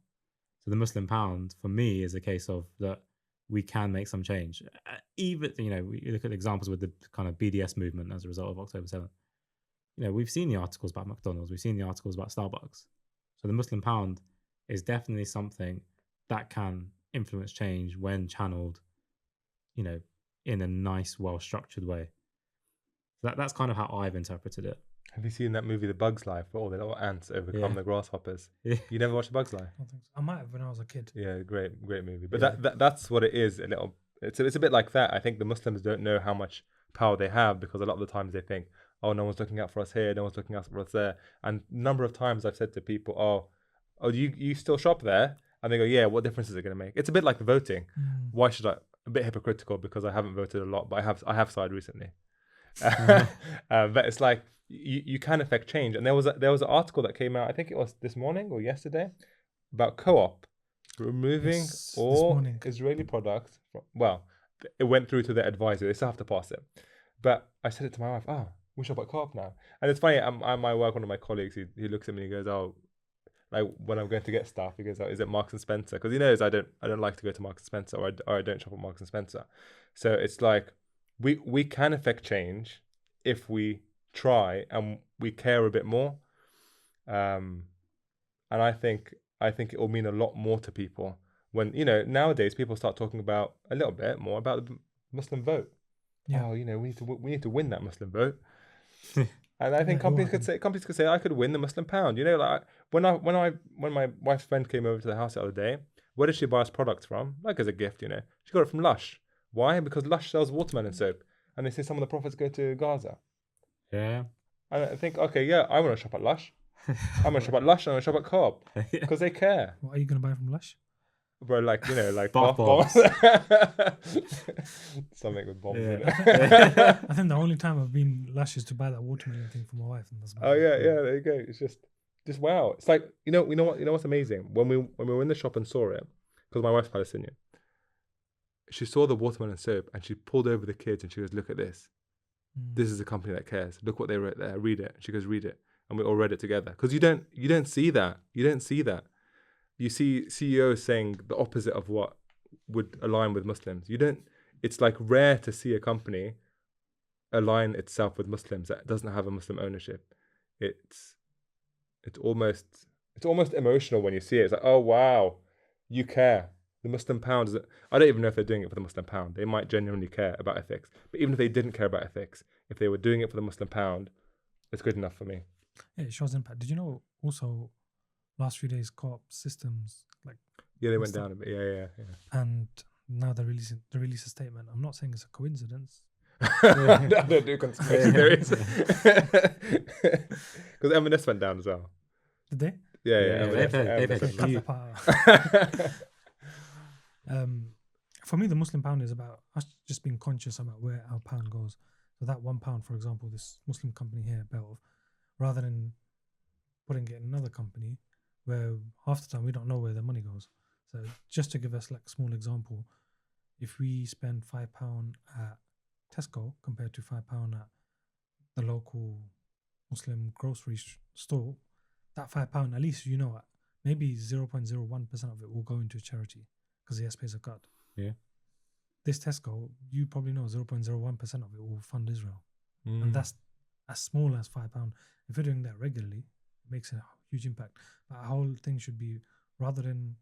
so the Muslim pound, for me, is a case of that we can make some change. Even, we look at examples with the kind of BDS movement as a result of October 7th. We've seen the articles about McDonald's. We've seen the articles about Starbucks. So the Muslim pound is definitely something that can influence change when channeled, in a nice, well-structured way. That's kind of how I've interpreted it. Have you seen that movie, The Bug's Life, where all the little ants overcome the grasshoppers? Yeah. You never watched The Bug's Life? I don't think so. I might have when I was a kid. Yeah, great movie. But Yeah. that's what it is. It's a bit like that. I think the Muslims don't know how much power they have because a lot of the times they think, oh, no one's looking out for us here, no one's looking out for us there. And a number of times I've said to people, oh, you still shop there? And they go, yeah, what difference is it going to make? It's a bit like the voting. Why should I? A bit hypocritical because I haven't voted a lot, but I have sided recently. But it's like you can affect change. And there was an article that came out, I think it was this morning or yesterday, about Co-op removing all Israeli products. It went through to their advisor. They still have to pass it. But I said it to my wife, we shop at Co-op now. And it's funny, at my work, one of my colleagues, he looks at me and he goes, like when I'm going to get stuff, he goes, is it Marks and Spencer? Because he knows I don't like to go to Marks and Spencer or I don't shop at Marks and Spencer. So it's like we can affect change if we try and we care a bit more. And I think it will mean a lot more to people when, you know, nowadays people start talking about a little bit more about the Muslim vote. Yeah. Oh, you know, we need to win that Muslim vote. And I think Yeah, it will companies could say I could win the Muslim pound. You know, like when my wife's friend came over to the house the other day, where did she buy us products from? Like as a gift, you know. She got it from Lush. Why? Because Lush sells watermelon soap, and they say some of the profits go to Gaza. Yeah. And I think, okay, yeah, I want to shop at Lush. I'm gonna shop at Lush. I'm gonna shop at Co-op because they care. What are you gonna buy from Lush? Bro, like, you know, like Bath bombs. bombs. Something with bombs Yeah. in it. I think the only time I've been Lush is to buy that watermelon thing for my wife, and that's about Oh it. yeah, yeah. There you go. It's just wow. It's like, you know what's amazing when we were in the shop and saw it, because my wife's Palestinian. She saw the watermelon soap and she pulled over the kids and she goes, "Look at this. This is a company that cares. Look what they wrote there. Read it." She goes, "Read it," and we all read it together. Because you don't see that. You don't see that. You see CEOs saying the opposite of what would align with Muslims. You don't. It's like rare to see a company align itself with Muslims that doesn't have a Muslim ownership. It's almost emotional when you see it. It's like, oh wow, you care. The Muslim pound is. I don't even know if they're doing it for the Muslim pound. They might genuinely care about ethics. But even if they didn't care about ethics, if they were doing it for the Muslim pound, it's good enough for me. Yeah, it shows impact. Did you know also last few days Co-op systems like Yeah, they went Muslim- down a bit. Yeah. and now they release a statement. I'm not saying it's a coincidence. I don't do conspiracy theories. Because M&S went down as well. Did they? Yeah. Yeah, M&S they've had went Cut huge- the part out. For me, the Muslim pound is about us just being conscious about where our pound goes. So that £1, for example, this Muslim company here, Belv, rather than putting it in another company where half the time we don't know where their money goes. So just to give us like a small example, if we spend £5 at Tesco compared to £5 at the local Muslim grocery store, that £5, at least you know maybe 0.01% of it will go into charity because the pays a cut. Yeah. This Tesco, you probably know 0.01% of it will fund Israel. Mm. And that's as small as £5. If you're doing that regularly, it makes a huge impact. But our whole thing should be, rather than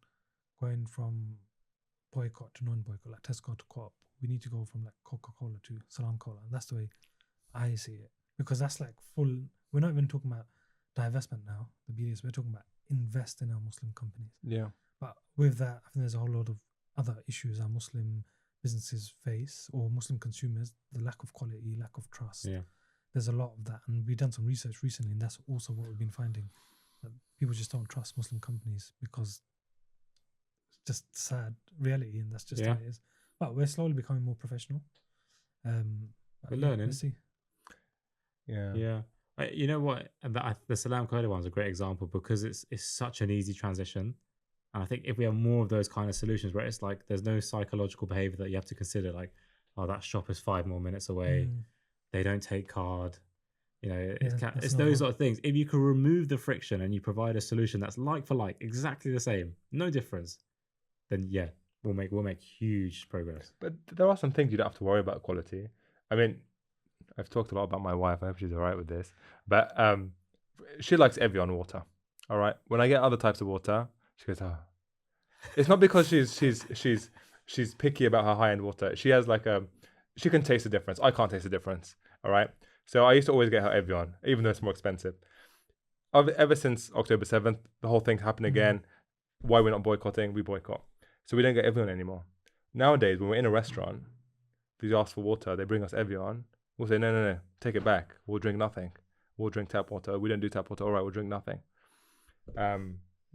going from boycott to non-boycott, like Tesco to Co-op, we need to go from like Coca-Cola to Salam Cola. And that's the way I see it. Because that's like full, we're not even talking about divestment now, the BDS, we're talking about invest in our Muslim companies. Yeah. But with that, I think there's a whole lot of other issues our Muslim businesses face, or Muslim consumers, the lack of quality, lack of trust. Yeah. There's a lot of that. And we've done some research recently, and that's also what we've been finding, that people just don't trust Muslim companies because it's just sad reality, and that's just how it is. But we're slowly becoming more professional. We're learning. Let's see. Yeah. Yeah. You know what? The Salam Cola one's a great example because it's such an easy transition. And I think if we have more of those kind of solutions where it's like there's no psychological behavior that you have to consider, like, oh, that shop is 5 more minutes away. They don't take card. You know, it's those sort of things. If you can remove the friction and you provide a solution that's like for like, exactly the same, no difference, then yeah, we'll make huge progress. But there are some things you don't have to worry about quality. I mean, I've talked a lot about my wife. I hope she's all right with this. But she likes Evian water. All right. When I get other types of water, she goes, oh. It's not because she's picky about her high-end water. She has like she can taste the difference. I can't taste the difference. All right. So I used to always get her Evian, even though it's more expensive. Ever since October 7th, the whole thing happened again. Why we're not boycotting? We boycott. So we don't get Evian anymore. Nowadays, when we're in a restaurant, they ask for water, they bring us Evian. We'll say, no, take it back. We'll drink nothing. We'll drink tap water. We don't do tap water. All right, we'll drink nothing.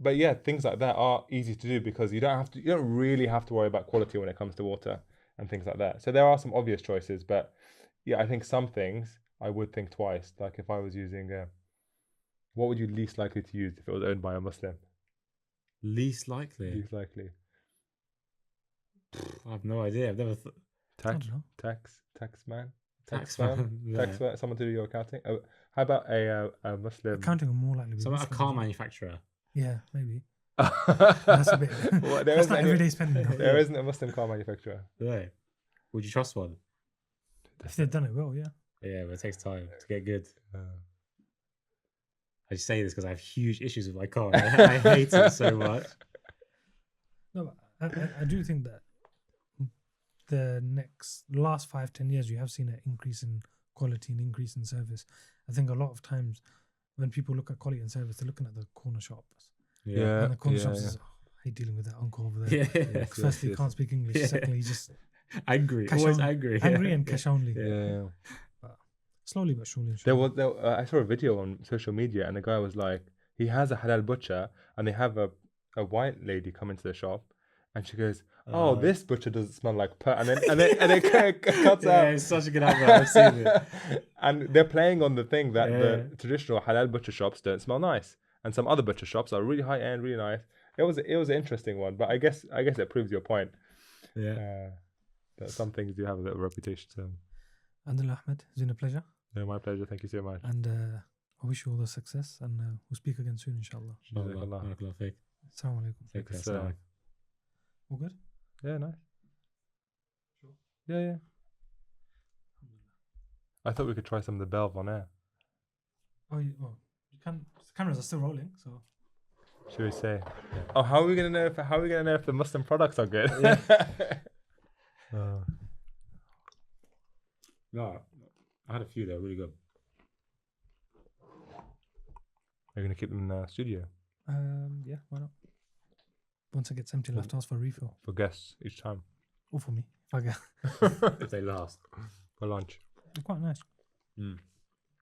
But yeah, things like that are easy to do because you don't really have to worry about quality when it comes to water and things like that. So there are some obvious choices, but yeah, I think some things I would think twice. Like if I was using, what would you least likely to use if it was owned by a Muslim? Least likely? Least likely. I have no idea. I've never I don't know. Tax man. Yeah. Someone to do your accounting. How about a Muslim? Accounting are more likely to be Someone a Muslim, car isn't it? manufacturer. Yeah, maybe. That's That's a bit. Well, That's not everyday spending. Though. There isn't a Muslim car manufacturer. Yeah. Would you trust one? If they've done it well, yeah. Yeah, but it takes time to get good. I just say this because I have huge issues with my car. I hate it so much. No, but I do think that the last 5-10 years, you have seen an increase in quality and increase in service. I think a lot of times when people look at quality and service, they're looking at the corner shops. Yeah. And the corner yeah, shops yeah. is, I hate dealing with that uncle over there. Yeah. Firstly, he can't speak English. Yeah. Secondly, just Angry. cash Always on- angry. angry yeah. and cash only. Yeah. Slowly but surely. There inshallah. was I saw a video on social media, and the guy was like, he has a halal butcher, and they have a white lady come into the shop, and she goes, "Oh, this butcher doesn't smell like put," and then cuts Yeah, out. it's such a good advert. I've seen it. And they're playing on the thing that Yeah. the traditional halal butcher shops don't smell nice, and some other butcher shops are really high end, really nice. It was an interesting one, but I guess it proves your point. Yeah. That some things do have a little reputation to them. Adil Ahmed, it's been a pleasure. Yeah, my pleasure. Thank you so much. And I wish you all the success. And we'll speak again soon, inshallah. Jazakallah. Barakallah feek. Assalamu alaikum. Take care. It's, Assalamu All good? Yeah, nice. Yeah. I thought we could try some of the Belv on air. Oh, you can. The cameras are still rolling, so. Should we say? Oh, how are we gonna know if the Muslim products are good? No, I had a few there, really good. Are you gonna keep them in the studio Yeah, why not? Once it gets empty, I'll have to ask for a refill. for guests each time Or for me. If I get. If they last. for lunch? They're quite nice. Mm.